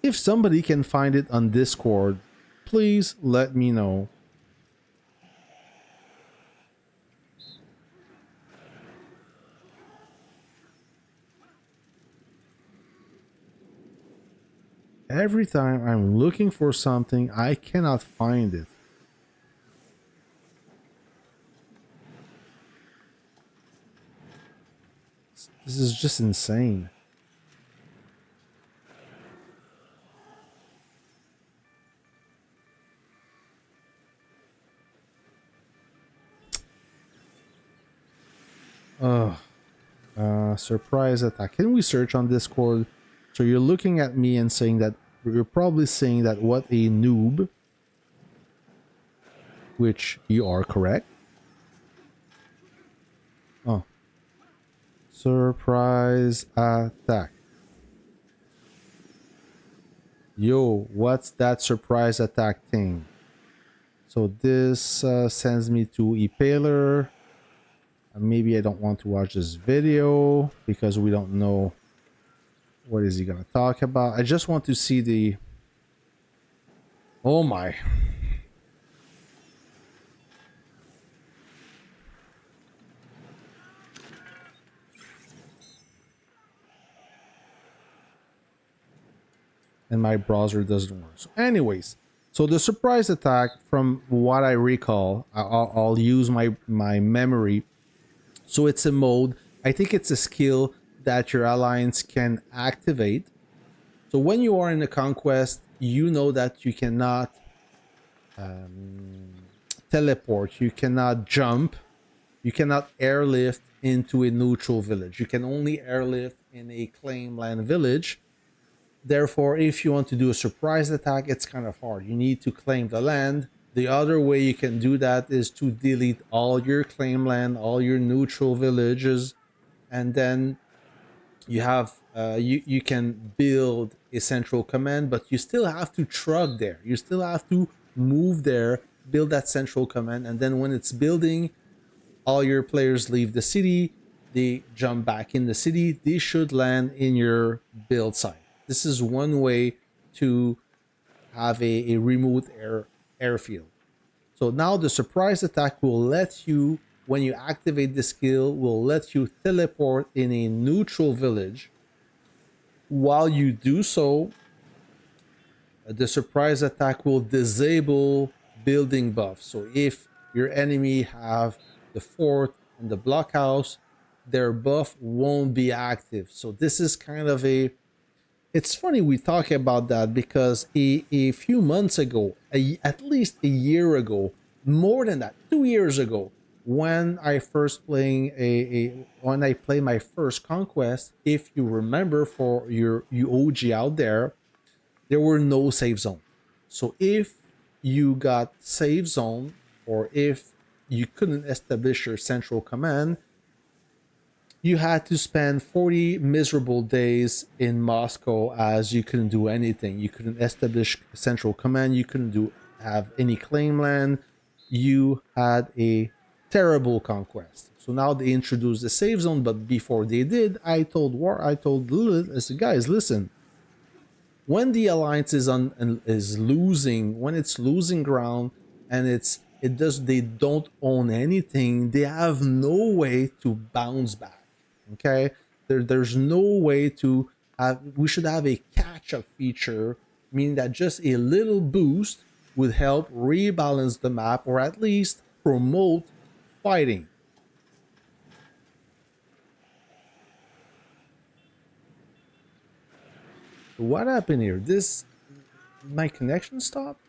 If somebody can find it on Discord, please let me know. Every time I'm looking for something, I cannot find it. This is just insane. Surprise attack. Can we search on Discord? So you're looking at me and saying that you're probably saying that what a noob, which you are correct. Oh. Surprise attack. Yo, what's that surprise attack thing? So this sends me to Impaler. Maybe I don't want to watch this video because we don't know what is he gonna talk about. I just want to see the... Oh my. And my browser doesn't work. So anyways, so the surprise attack, from what I recall, I'll use my memory. So it's a mode. I think it's a skill that your alliance can activate. So when you are in a conquest, you know that you cannot teleport, you cannot jump, you cannot airlift into a neutral village. You can only airlift in a claim land village. Therefore, if you want to do a surprise attack, it's kind of hard. You need to claim the land. The other way you can do that is to delete all your claim land, all your neutral villages, and then you have you can build a central command, but you still have to truck there. You still have to move there, build that central command, and then when it's building, all your players leave the city, they jump back in the city, they should land in your build site. This is one way to have a remote airfield. So now the surprise attack will let you, when you activate the skill, will let you teleport in a neutral village. While you do so, the surprise attack will disable building buff. So if your enemy have the fort and the blockhouse, their buff won't be active. So this is kind of a, it's funny we talk about that because a few months ago, at least a year ago, more than that, 2 years ago, when I first playing when I play my first Conquest, if you remember, for you OG out there were no save zone. So if you got save zone, or if you couldn't establish your central command, you had to spend 40 miserable days in Moscow, as you couldn't do anything. You couldn't establish central command. You couldn't have any claim land. You had a terrible conquest. So now they introduced the save zone, but before they did, I told Lilith, I said, guys, listen. When the alliance is losing, when it's losing ground, and they don't own anything, they have no way to bounce back. Okay, there's no way to have. We should have a catch-up feature, meaning that just a little boost would help rebalance the map, or at least promote fighting. What happened here? My connection stopped?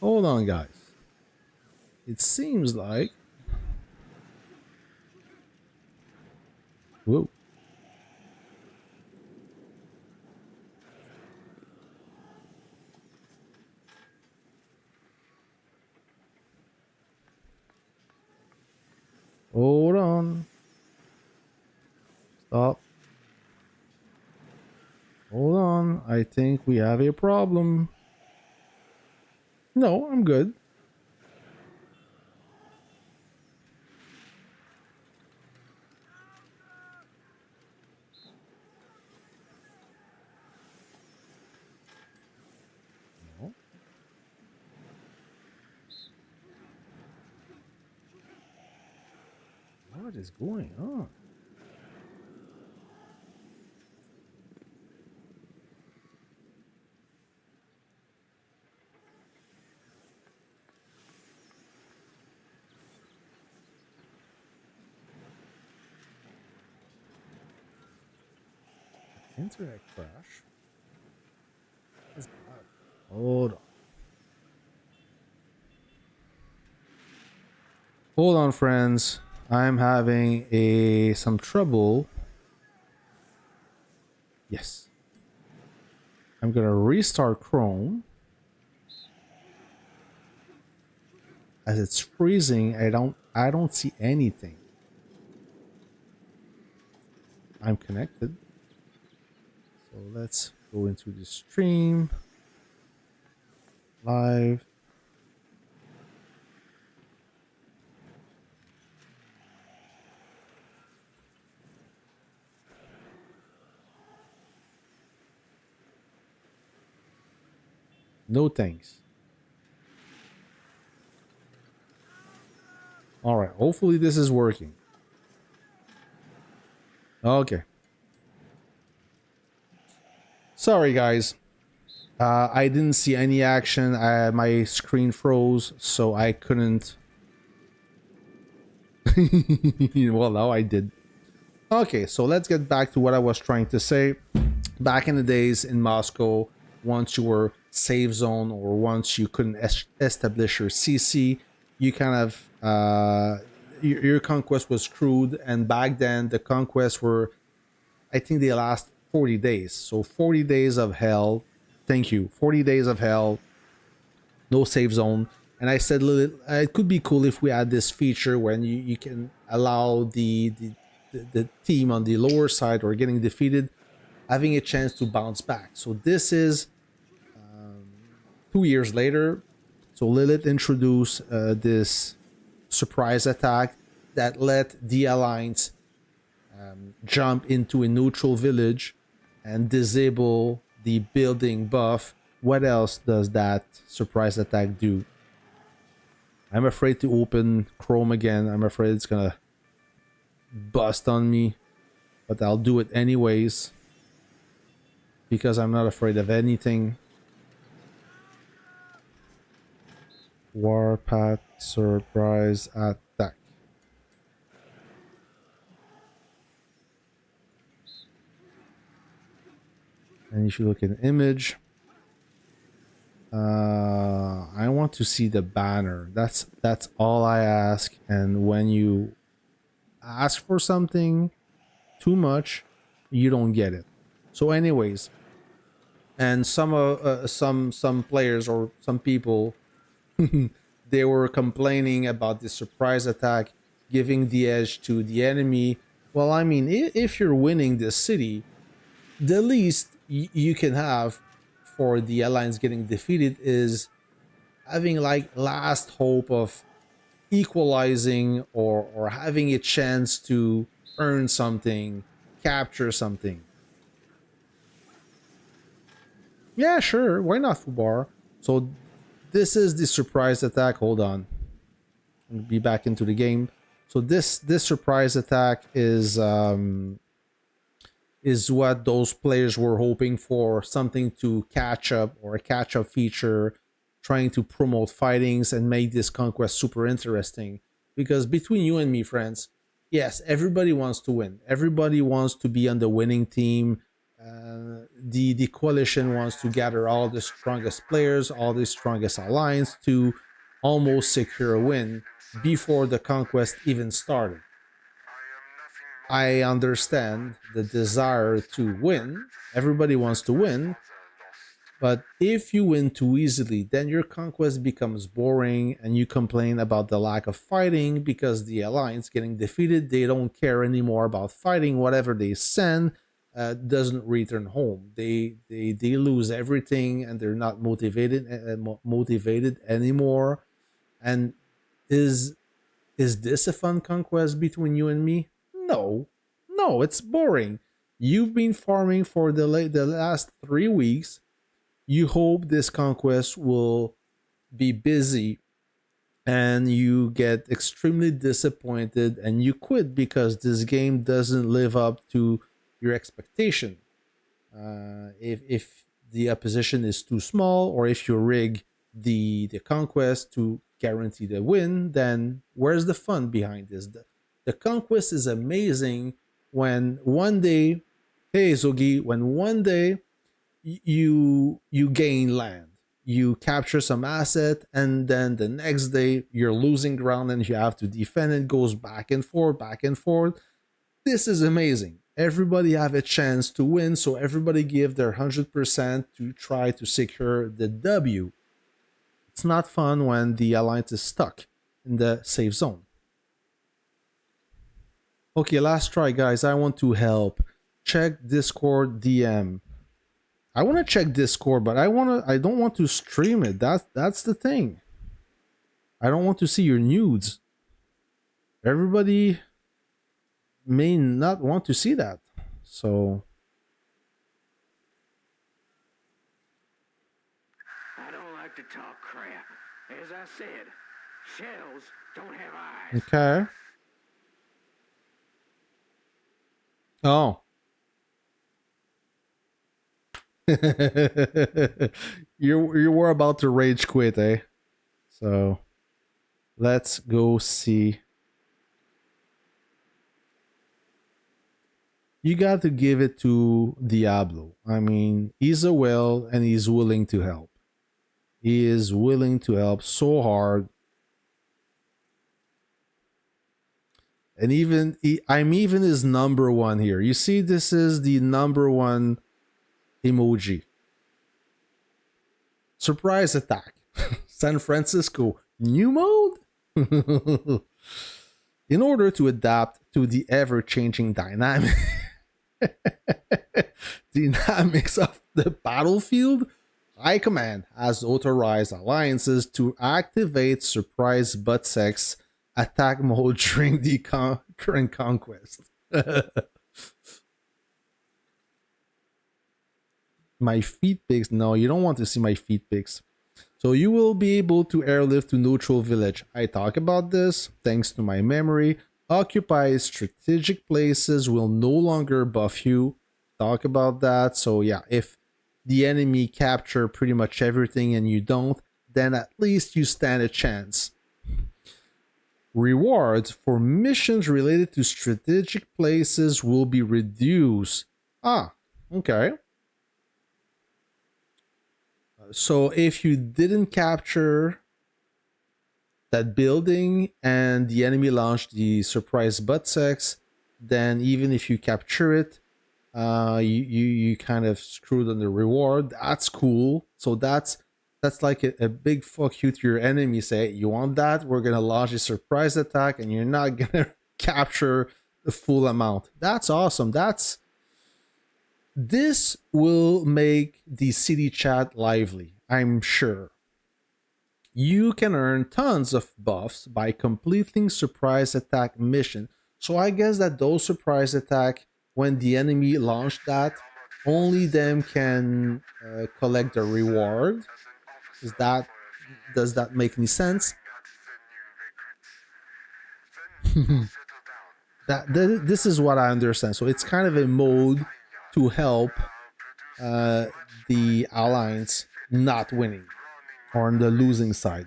Hold on, guys. It seems like... Whoa. Hold on. Stop. Hold on. I think we have a problem. No, I'm good. No. What is going on? Internet crash. Hold on. Hold on, friends. I'm having some trouble. Yes. I'm gonna restart Chrome. As it's freezing, I don't see anything. I'm connected. So let's go into the stream. Live. No thanks. All right, hopefully this is working. Okay. Sorry, guys. I didn't see any action. My screen froze, so I couldn't. Well, now I did. Okay, so let's get back to what I was trying to say. Back in the days in Moscow, once you were safe zone, or once you couldn't establish your CC, you kind of your conquest was screwed. And back then, the conquests were, I think they last 40 days. So 40 days of hell. Thank you. 40 days of hell. No safe zone. And I said, it could be cool if we add this feature when you can allow the team on the lower side or getting defeated having a chance to bounce back. So this is 2 years later. So Lilith introduced this surprise attack that let the Alliance jump into a neutral village and disable the building buff. What else does that surprise attack do? I'm afraid to open Chrome again. I'm afraid it's gonna bust on me, but I'll do it anyways. because I'm not afraid of anything. Warpath surprise attack. And if you look at the image, I want to see the banner. That's all I ask. And when you ask for something too much, you don't get it. So, anyways, and some players or some people they were complaining about the surprise attack giving the edge to the enemy. Well, I mean, if you're winning this city, the least you can have for the alliance getting defeated is having like last hope of equalizing or having a chance to earn something, capture something. Yeah, sure, why not, Fubar? So this is the surprise attack. Hold on, I'll be back into the game. So this surprise attack is what those players were hoping for, something to catch up or a catch up feature, trying to promote fightings and make this conquest super interesting. Because between you and me, friends, yes, everybody wants to win. Everybody wants to be on the winning team. The coalition wants to gather all the strongest players, all the strongest alliance to almost secure a win before the conquest even started. I understand the desire to win. Everybody wants to win. But if you win too easily, then your conquest becomes boring and you complain about the lack of fighting because the alliance getting defeated, they don't care anymore about fighting. Whatever they send doesn't return home. They lose everything and they're not motivated anymore. And is this a fun conquest between you and me? No, it's boring. You've been farming for the last 3 weeks. You hope this conquest will be busy and you get extremely disappointed and you quit because this game doesn't live up to your expectation. If the opposition is too small or if you rig the conquest to guarantee the win, then where's the fun behind this? The conquest is amazing when one day, hey Zogi, when one day you gain land, you capture some asset, and then the next day you're losing ground and you have to defend. It goes back and forth, back and forth. This is amazing. Everybody have a chance to win, so everybody give their 100% to try to secure the W. It's not fun when the alliance is stuck in the safe zone. Okay, last try, guys. I want to help. Check Discord DM. I want to check Discord, but I don't want to stream it. That's the thing. I don't want to see your nudes. Everybody may not want to see that. So I don't like to talk crap. As I said, shells don't have eyes. okay. Oh. you were about to rage quit, eh? So let's go see. You got to give it to Diablo. I mean, he's a whale and he's willing to help. He is willing to help so hard. And I'm even his number one here. You see, this is the number one emoji. Surprise attack. San Francisco. New mode? In order to adapt to the ever-changing dynamics of the battlefield, High Command has authorized alliances to activate surprise butt sex attack mode during the current conquest. My feet pics. No, you don't want to see my feet pics. So you will be able to airlift to neutral village. I talk about this thanks to my memory. Occupy strategic places will no longer buff you. Talk about that. So yeah, if the enemy capture pretty much everything and you don't, then at least you stand a chance. Rewards for missions related to strategic places will be reduced. Ah, okay. So if you didn't capture that building and the enemy launched the surprise butt sex, then even if you capture it, you kind of screwed on the reward. That's cool. So that's like a big fuck you to your enemy. Say, you want that? We're gonna launch a surprise attack, and you're not gonna capture the full amount. That's awesome. This will make the city chat lively, I'm sure. You can earn tons of buffs by completing surprise attack mission. So I guess that those surprise attack, when the enemy launched that, only them can collect the reward. Does that make any sense? This is what I understand. So it's kind of a mode to help the alliance not winning or on the losing side.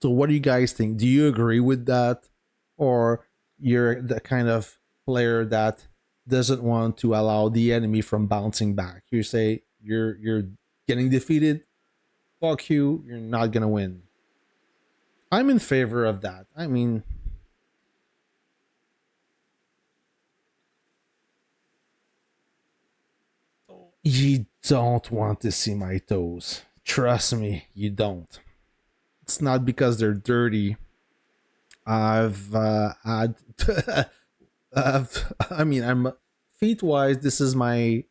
So what do you guys think? Do you agree with that, or you're the kind of player that doesn't want to allow the enemy from bouncing back? You say you're getting defeated, fuck you, you're not gonna win. I'm in favor of that. I mean, you don't want to see my toes. Trust me, you don't. It's not because they're dirty. I've had, I'm feet wise. This is my.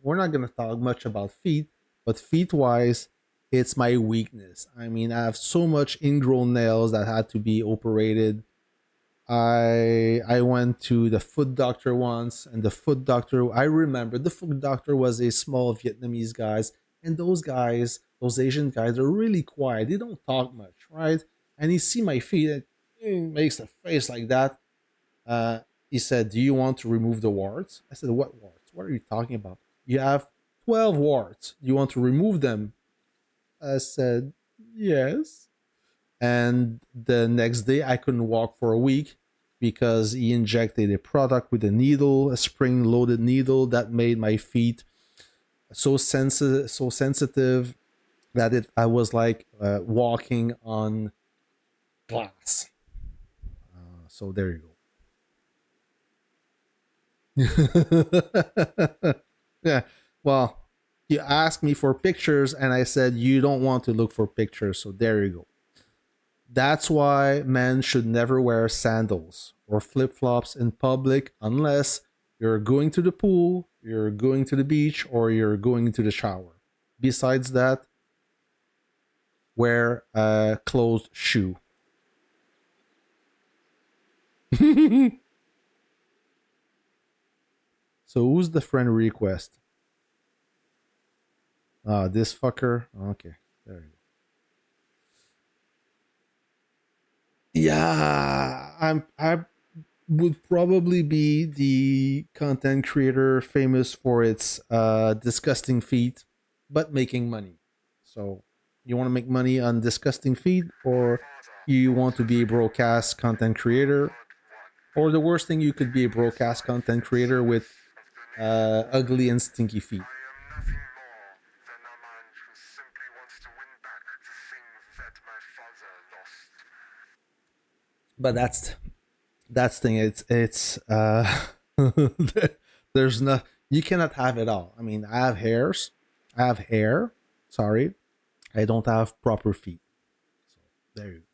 We're not gonna talk much about feet, but feet wise, it's my weakness. I mean, I have so much ingrown nails that had to be operated. I went to the foot doctor once, and the foot doctor, I remember the foot doctor was a small Vietnamese guys, and those guys, those Asian guys, are really quiet. They don't talk much, right? And he see my feet, and he makes a face like that. He said, "Do you want to remove the warts?" I said, "What warts? What are you talking about? You have 12 warts. Do you want to remove them?" I said, "Yes." And the next day I couldn't walk for a week because he injected a product with a needle, a spring loaded needle that made my feet so sensitive that I was like walking on glass. So there you go. Yeah, well, you asked me for pictures and I said you don't want to look for pictures, so there you go. That's why men should never wear sandals or flip flops in public unless you're going to the pool, you're going to the beach, or you're going to the shower. Besides that, wear a closed shoe. So who's the friend request? This fucker. Okay, there you go. Yeah, I would probably be the content creator famous for its disgusting feet, but making money. So you want to make money on disgusting feet, or you want to be a broadcast content creator, or the worst thing, you could be a broadcast content creator with ugly and stinky feet. But that's thing. It's there's no, you cannot have it all. I mean, I have hairs, I have hair. Sorry, I don't have proper feet. So there you go.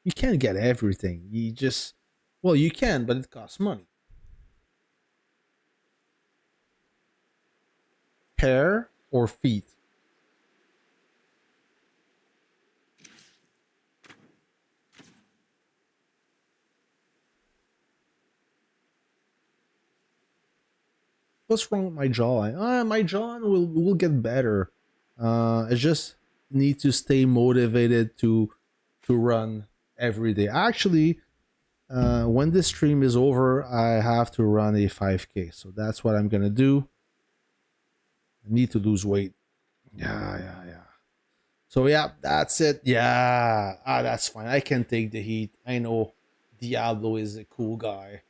You can't get everything. You just, well, you can, but it costs money. Hair or feet? What's wrong with my jawline? My jawline will get better. I just need to stay motivated to run every day. Actually, when this stream is over, I have to run a 5K. So that's what I'm gonna do. I need to lose weight. Yeah. So yeah, that's it. Yeah, that's fine. I can take the heat. I know Diablo is a cool guy.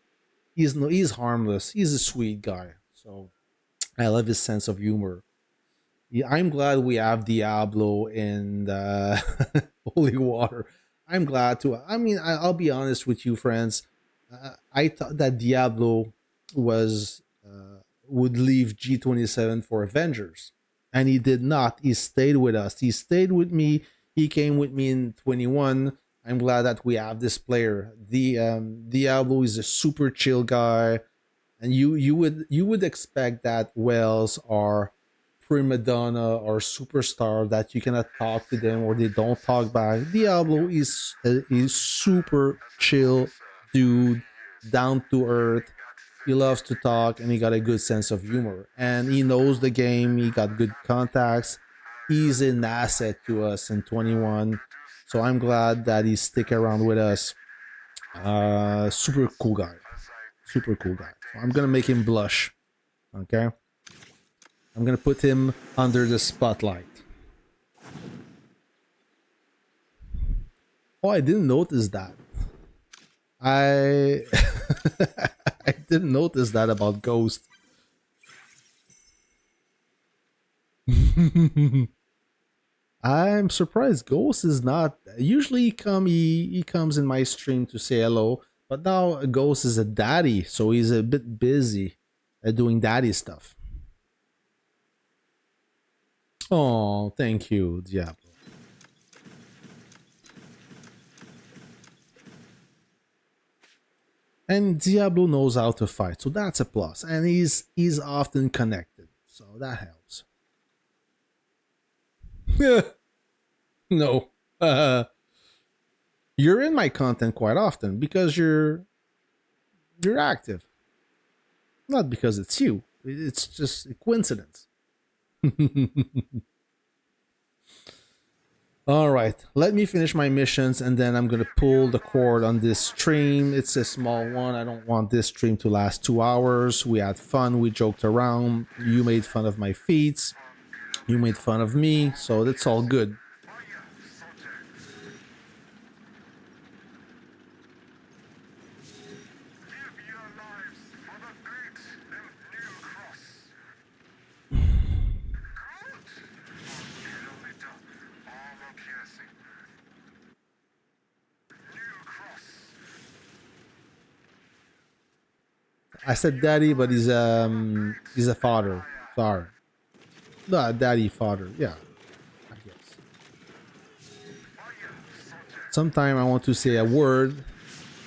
He's harmless. He's a sweet guy. So I love his sense of humor. Yeah, I'm glad we have Diablo in Holy Water. I'm glad to. I mean, I'll be honest with you, friends. I thought that Diablo was would leave G27 for Avengers, and he did not. He stayed with us. He stayed with me. He came with me in 21. I'm glad that we have this player. The Diablo is a super chill guy, and you would expect that whales are prima donna or superstar that you cannot talk to them or they don't talk back. Diablo is super chill dude, down to earth. He loves to talk and he got a good sense of humor. And he knows the game, he got good contacts. He's an asset to us in 21. So I'm glad that he's stick around with us. Super cool guy. Super cool guy. So I'm gonna make him blush. Okay. I'm gonna put him under the spotlight. Oh, I didn't notice that. I I didn't notice that about Ghost. I'm surprised Ghost is not. Usually he comes in my stream to say hello, but now Ghost is a daddy, so he's a bit busy doing daddy stuff. Oh, thank you, Diablo. And Diablo knows how to fight, so that's a plus. And he's often connected, so that helps. No, you're in my content quite often because you're active, not because it's you. It's just a coincidence. All right, let me finish my missions and then I'm gonna pull the cord on this stream. It's a small one. I don't want this stream to last 2 hours. We had fun, we joked around. You made fun of my feats. You made fun of me, so that's all good. I said daddy, but he's a father. Sorry. No, daddy father. Yeah. I guess. Sometimes I want to say a word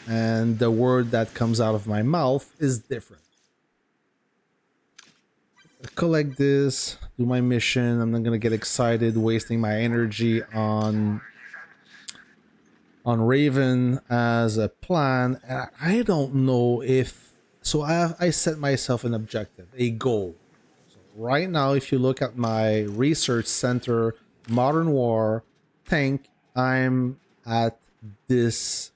and the word that comes out of my mouth is different. Collect this, do my mission. I'm not gonna get excited, wasting my energy on Raven as a plan. I don't know if so. I set myself an objective, a goal. So right now, if you look at my research center, Modern War tank, I'm at this.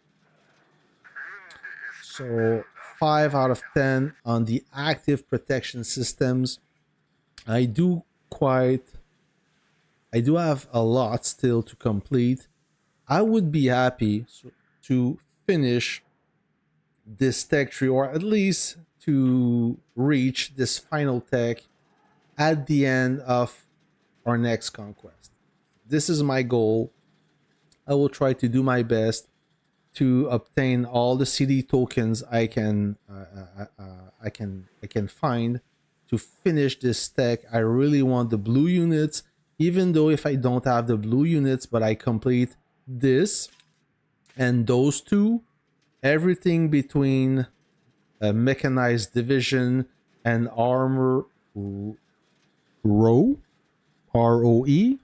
So 5 out of 10 on the active protection systems. I do have a lot still to complete. I would be happy to finish this tech tree, or at least to reach this final tech at the end of our next conquest. This is my goal. I will try to do my best to obtain all the CD tokens I can find to finish this tech. I really want the blue units, even though if I don't have the blue units, but I complete this and those two, everything between a mechanized division and armor row, ROE,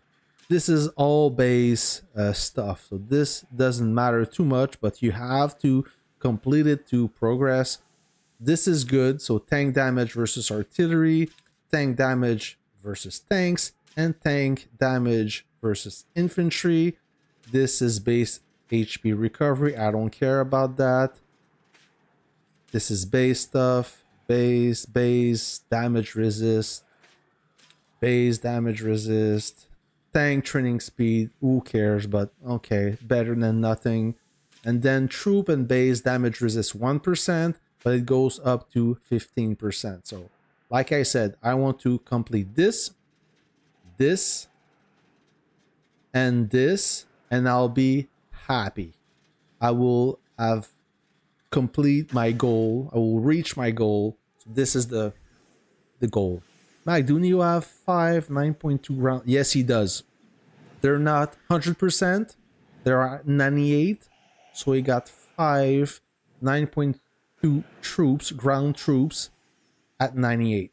this is all base stuff, so this doesn't matter too much, but you have to complete it to progress. This is good. So tank damage versus artillery, tank damage versus tanks, and tank damage versus infantry. This is base HP recovery. I don't care about that. This is base stuff. Base, damage resist, base damage resist, tank training speed, who cares, but okay, better than nothing. And then troop and base damage resist 1%, but it goes up to 15%. So, like I said, I want to complete this, this, and this, and I'll be happy. I will have complete my goal. I will reach my goal. So this is the goal. Mike, don't you have 9.2 round? Yes, he does. They're not 100%. They're at 98. So he got 9.2 troops, ground troops at 98.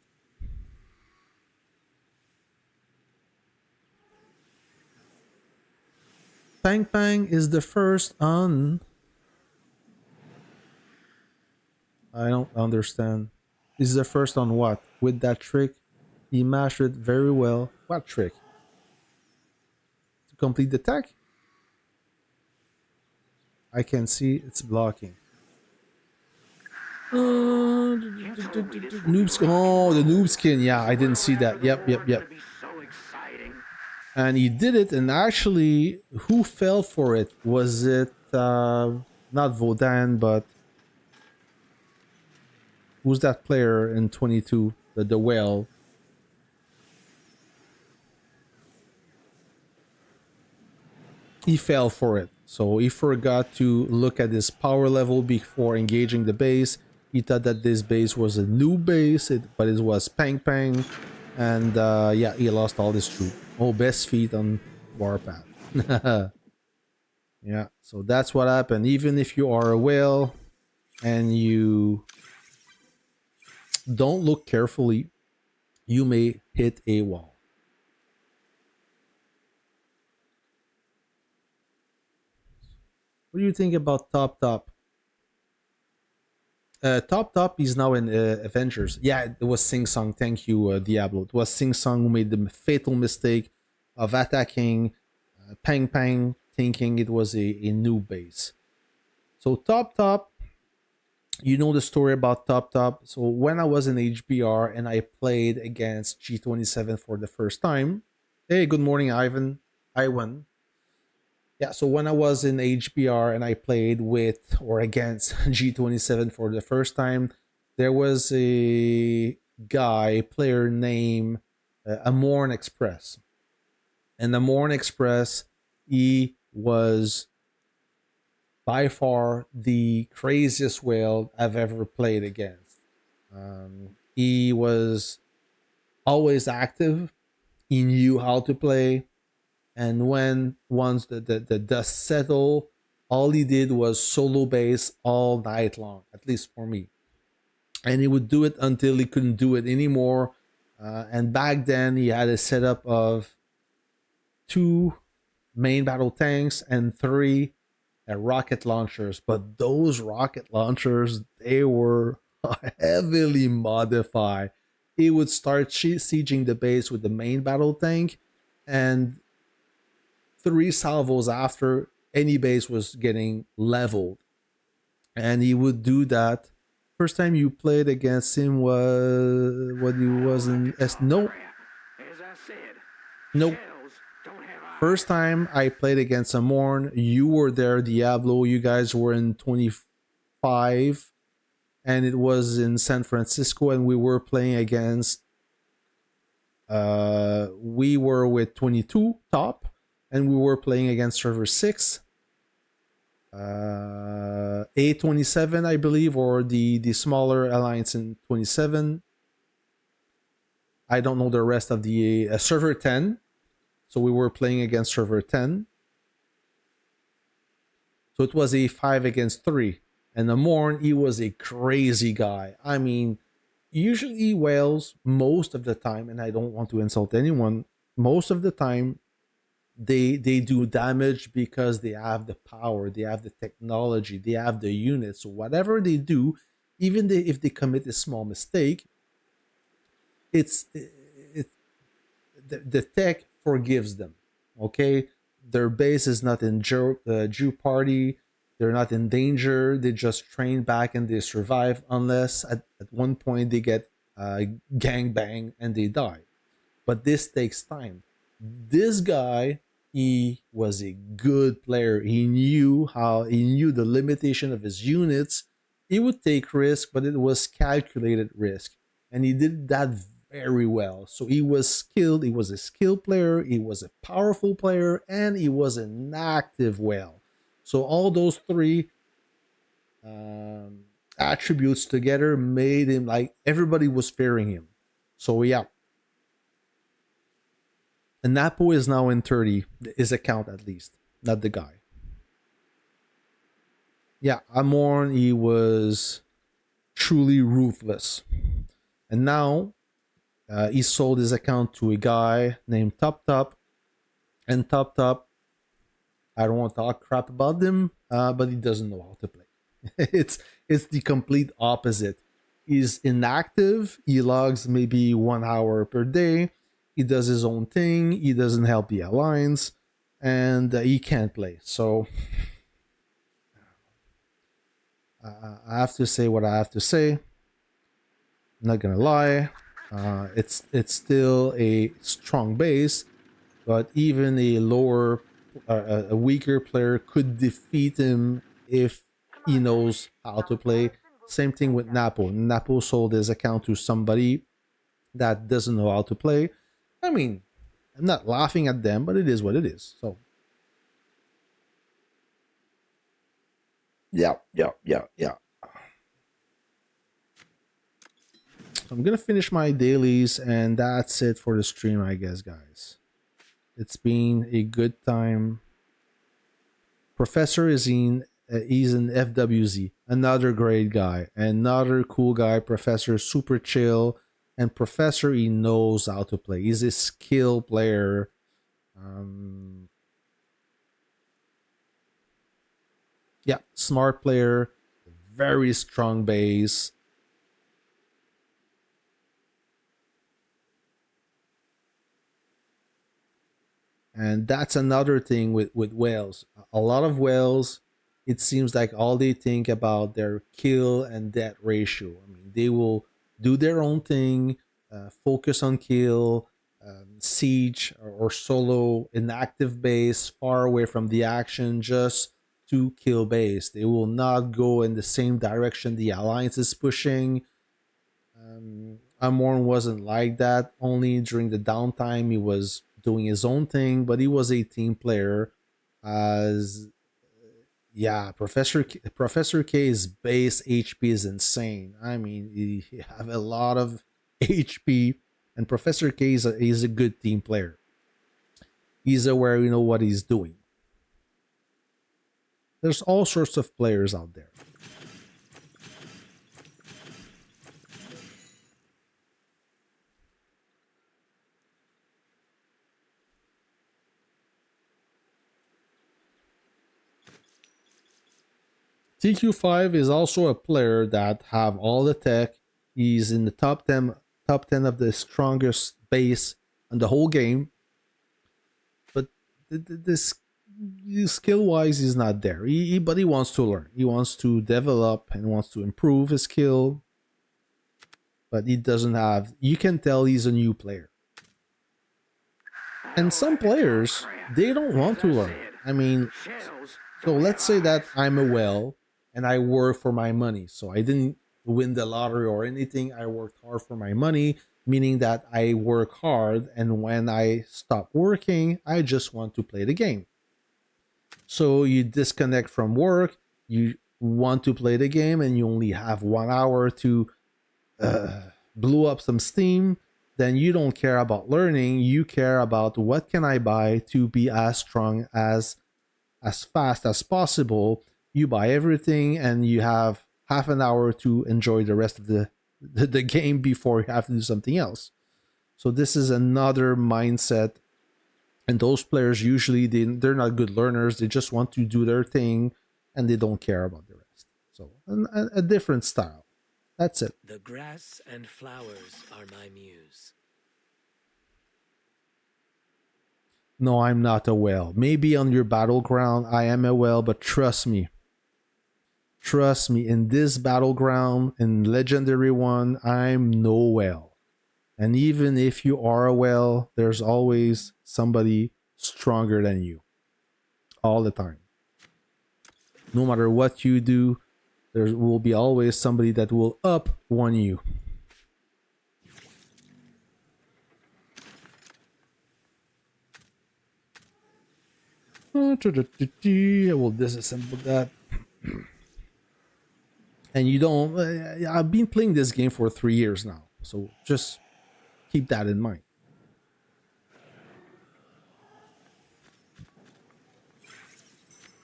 Pang Pang is the first on. I don't understand. Is the first on what? With that trick? He mastered it very well. What trick? To complete the tech? I can see it's blocking. Noob skin. Oh, the noob skin. Yeah, I didn't see that. Yep. And he did it. And actually, who fell for it? Was it not Vodan, but who's that player in 22? The whale. He fell for it. So he forgot to look at his power level before engaging the base. He thought that this base was a new base, but it was Pang Pang. And yeah, he lost all his troop. Oh, best feat on Warpath. Yeah, so that's what happened. Even if you are a whale and you don't look carefully, you may hit a wall. What do you think about Top Top? Top Top is now in Avengers. Yeah, it was Sing Song. Thank you, Diablo. It was Sing Song who made the fatal mistake of attacking Pang Pang, thinking it was a new base. So Top Top, you know the story about Top Top. So when I was in HBR and I played against G27 for the first time. Hey, good morning, Ivan. Yeah, so when I was in HBR and I played with or against G27 for the first time, there was a player named Amorn Express. And Amorn Express, he was by far the craziest whale I've ever played against. He was always active. He knew how to play. And once the dust settled, all he did was solo base all night long, at least for me. And he would do it until he couldn't do it anymore. And back then, he had a setup of 2 main battle tanks and 3 rocket launchers. But those rocket launchers, they were heavily modified. He would start sieging the base with the main battle tank, and 3 salvos after, any base was getting leveled. And he would do that. First time you played against him was when he was in nope. First time I played against Amorn, you were there, Diablo. You guys were in 25, and it was in San Francisco, and we were playing against. We were with 22 top, and we were playing against server 6. A27, I believe, or the smaller alliance in 27. I don't know the rest of the server 10. So we were playing against server 10. So it was a 5 against 3. And the Morn, he was a crazy guy. I mean, usually whales, most of the time, and I don't want to insult anyone, most of the time, they do damage because they have the power, they have the technology, they have the units. So whatever they do, even if they commit a small mistake, the tech forgives them. Okay, their base is not in Jew party. They're not in danger. They just train back and they survive, unless at one point they get gang bang and they die. But this takes time. This guy, he was a good player. He knew the limitation of his units. He would take risk, but it was calculated risk, and he did that very well. So he was skilled. He was a skilled player. He was a powerful player, and he was an active whale. So all those three attributes together made him like everybody was fearing him. So yeah, and Napo is now in 30, his account at least, not the guy. Yeah, Amorn, he was truly ruthless. And now he sold his account to a guy named Top Top. And Top Top, I don't want to talk crap about him, but he doesn't know how to play. it's the complete opposite. He's inactive. He logs maybe 1 hour per day. He does his own thing. He doesn't help the alliance, and he can't play. So I have to say what I have to say. I'm not gonna lie. It's still a strong base, but even a weaker player could defeat him if he knows how to play. Same thing with Napo. Napo sold his account to somebody that doesn't know how to play. I mean, I'm not laughing at them, but it is what it is. So, yeah. I'm gonna finish my dailies, and that's it for the stream, I guess, guys. It's been a good time. Professor is he's in FWZ, another great guy, another cool guy. Professor, super chill. And Professor, he knows how to play. He's a skill player. Yeah, smart player, very strong base. And that's another thing with whales. A lot of whales, it seems like all they think about their kill and death ratio. I mean, they will do their own thing, focus on kill, siege or solo inactive base, far away from the action, just to kill base. They will not go in the same direction the alliance is pushing. Amorn wasn't like that. Only during the downtime he was doing his own thing, but he was a team player. As yeah, Professor K's base HP is insane. I mean, he have a lot of HP, and Professor K is a good team player. He's aware, you know what he's doing. There's all sorts of players out there. TQ5 is also a player that have all the tech. He's in the top 10 of the strongest base in the whole game. But this skill wise he's not there. But he wants to learn. He wants to develop and wants to improve his skill. But he doesn't have, you can tell he's a new player. And some players, they don't want to learn. I mean, so let's say that I'm a whale and I work for my money. So I didn't win the lottery or anything. I worked hard for my money, meaning that I work hard, and when I stop working, I just want to play the game. So you disconnect from work, you want to play the game, and you only have 1 hour to blow up some steam. Then you don't care about learning. You care about what can I buy to be as strong as fast as possible. You buy everything, and you have half an hour to enjoy the rest of the game before you have to do something else. So this is another mindset, and those players usually they're not good learners. They just want to do their thing, and they don't care about the rest. So a different style. That's it. The grass and flowers are my muse. No, I'm not a whale. Maybe on your battleground I am a whale, but trust me, trust me, in this battleground, in Legendary 1, I'm no whale. And even if you are a whale, there's always somebody stronger than you. All the time. No matter what you do, there will be always somebody that will up one you. I will disassemble that. And you don't... I've been playing this game for 3 years now. So just keep that in mind.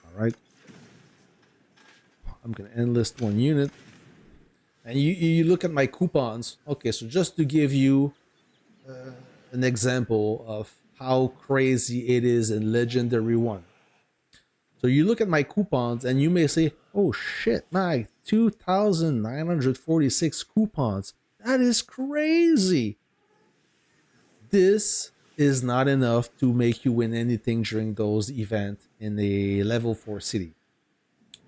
Alright. I'm going to enlist 1 unit. And you look at my coupons. Okay, so just to give you an example of how crazy it is in Legendary 1. So you look at my coupons and you may say, oh shit, my 2,946 coupons. That is crazy. This is not enough to make you win anything during those events in a level 4 city.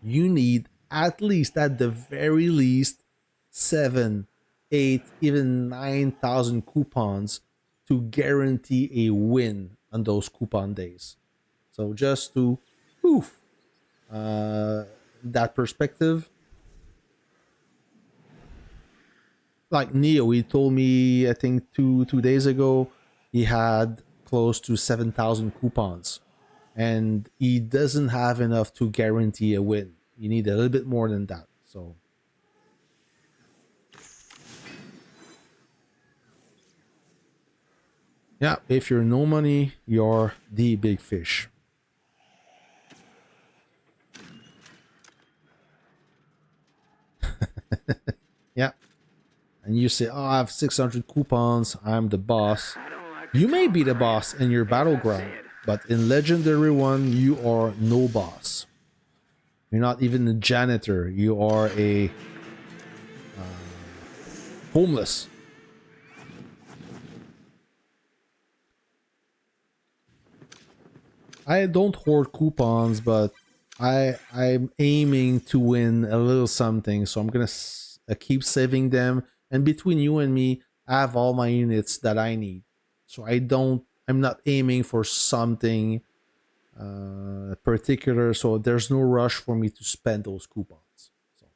You need at least, at the very least, 7, 8, even 9,000 coupons to guarantee a win on those coupon days. So just to that perspective, like Neo, he told me, I think two days ago, he had close to 7,000 coupons, and he doesn't have enough to guarantee a win. You need a little bit more than that. So yeah, if you're no money, you're the big fish. Yeah. And you say, oh, I have 600 coupons, I'm the boss. You may be the boss in your battleground, but in Legendary 1, you are no boss. You're not even a janitor. You are a homeless. I don't hoard coupons, but I'm aiming to win a little something, so I'm gonna keep saving them. And between you and me, I have all my units that I need. So I'm not aiming for something particular, so there's no rush for me to spend those coupons. So.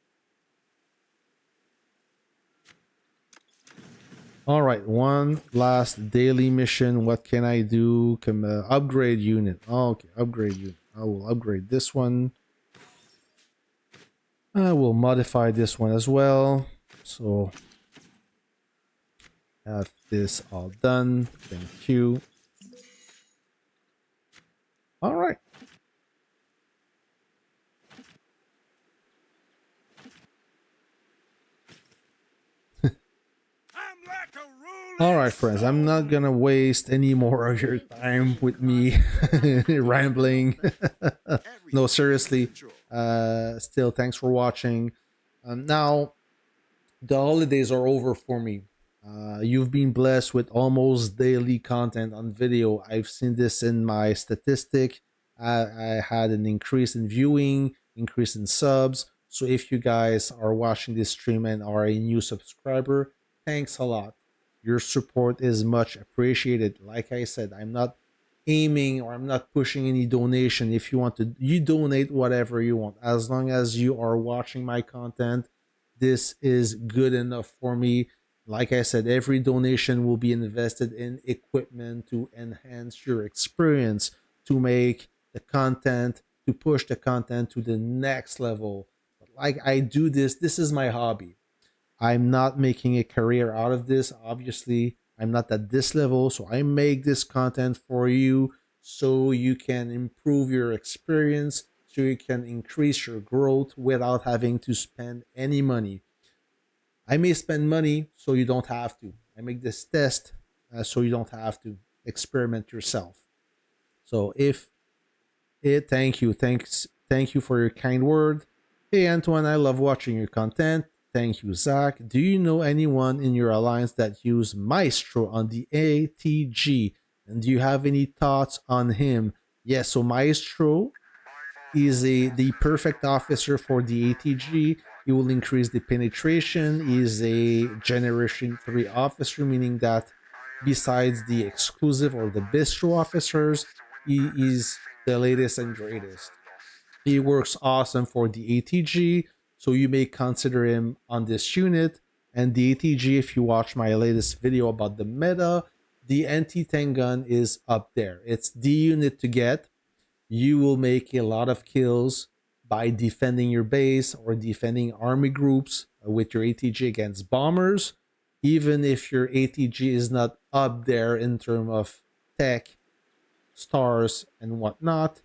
All right, one last daily mission. What can I do? Upgrade unit. Oh, okay, upgrade unit. I will upgrade this one. I will modify this one as well. So have this all done. Thank you. All right. All right, friends, I'm not gonna waste any more of your time with me rambling. No, seriously. Still, thanks for watching. Now, the holidays are over for me. You've been blessed with almost daily content on video. I've seen this in my statistic. I had an increase in viewing, increase in subs. So if you guys are watching this stream and are a new subscriber, thanks a lot. Your support is much appreciated. Like I said, I'm not aiming or I'm not pushing any donation. If you want to, you donate whatever you want. As long as you are watching my content, this is good enough for me. Like I said, every donation will be invested in equipment to enhance your experience, to make the content, to push the content to the next level. But like I do this is my hobby. I'm not making a career out of this. Obviously, I'm not at this level, so I make this content for you so you can improve your experience, so you can increase your growth without having to spend any money. I may spend money so you don't have to. I make this test so you don't have to experiment yourself. So thank you for your kind word. Hey Antoine, I love watching your content. Thank you, Zach. Do you know anyone in your alliance that use Maestro on the ATG? And do you have any thoughts on him? Yes, so Maestro He's the perfect officer for the ATG. He will increase the penetration. He's a Generation 3 officer, meaning that besides the exclusive or the bistro officers, he is the latest and greatest. He works awesome for the ATG, so you may consider him on this unit. And the ATG, if you watch my latest video about the meta, the anti-tank gun is up there. It's the unit to get. You will make a lot of kills by defending your base or defending army groups with your ATG against bombers, even if your ATG is not up there in terms of tech, stars, and whatnot.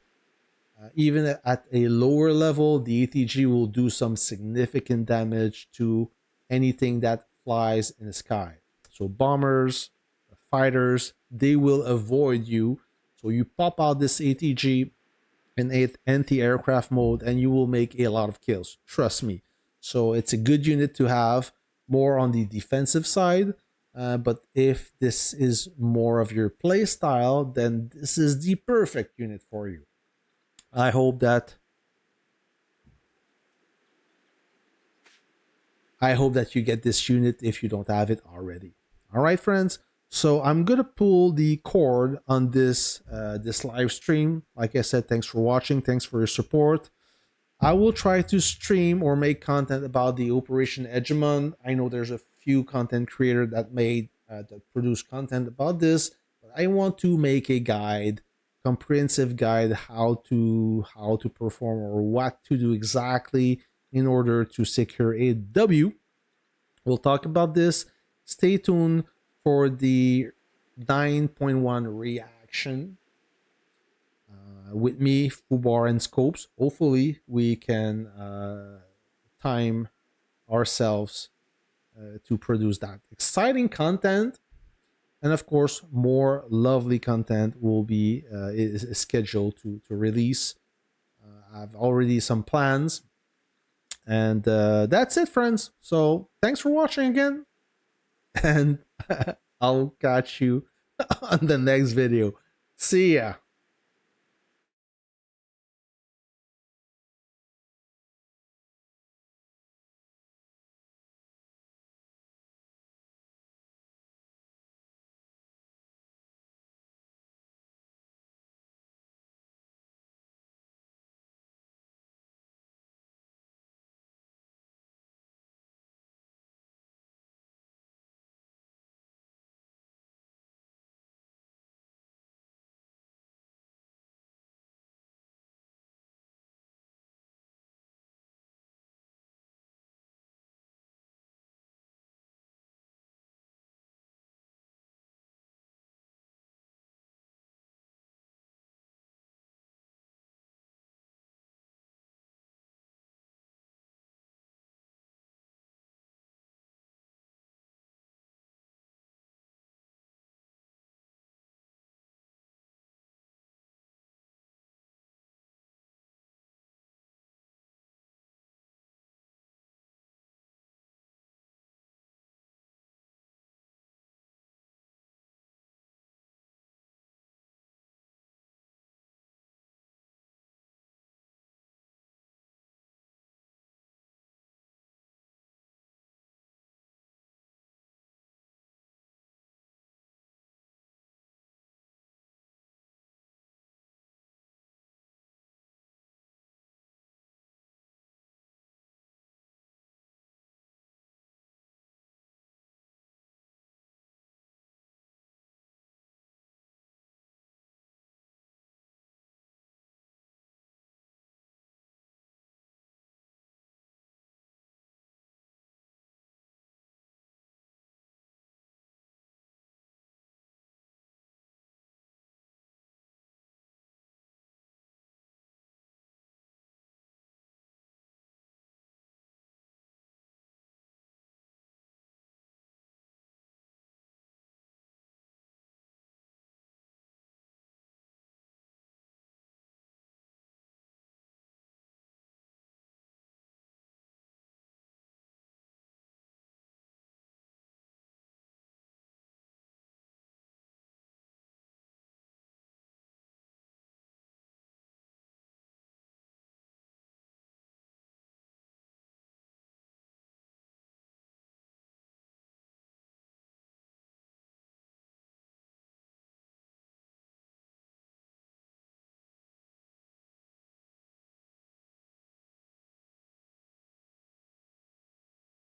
Even at a lower level, the ATG will do some significant damage to anything that flies in the sky. So bombers, fighters, they will avoid you. So you pop out this ATG in anti-aircraft mode and you will make a lot of kills. Trust me. So it's a good unit to have, more on the defensive side. But if this is more of your play style, then this is the perfect unit for you. I hope that you get this unit if you don't have it already. All right, friends. So I'm gonna pull the cord on this this live stream. Like I said, thanks for watching. Thanks for your support. I will try to stream or make content about the Operation Hegemon. I know there's a few content creators that produce content about this, but I want to make a guide, comprehensive guide, how to perform or what to do exactly in order to secure a W. We'll talk about this. Stay tuned for the 9.1 reaction with me, Fubar, and Scopes. Hopefully we can time ourselves to produce that exciting content. And of course, more lovely content will be is scheduled to release. I've already some plans. And that's it, friends. So thanks for watching again. And I'll catch you on the next video. See ya.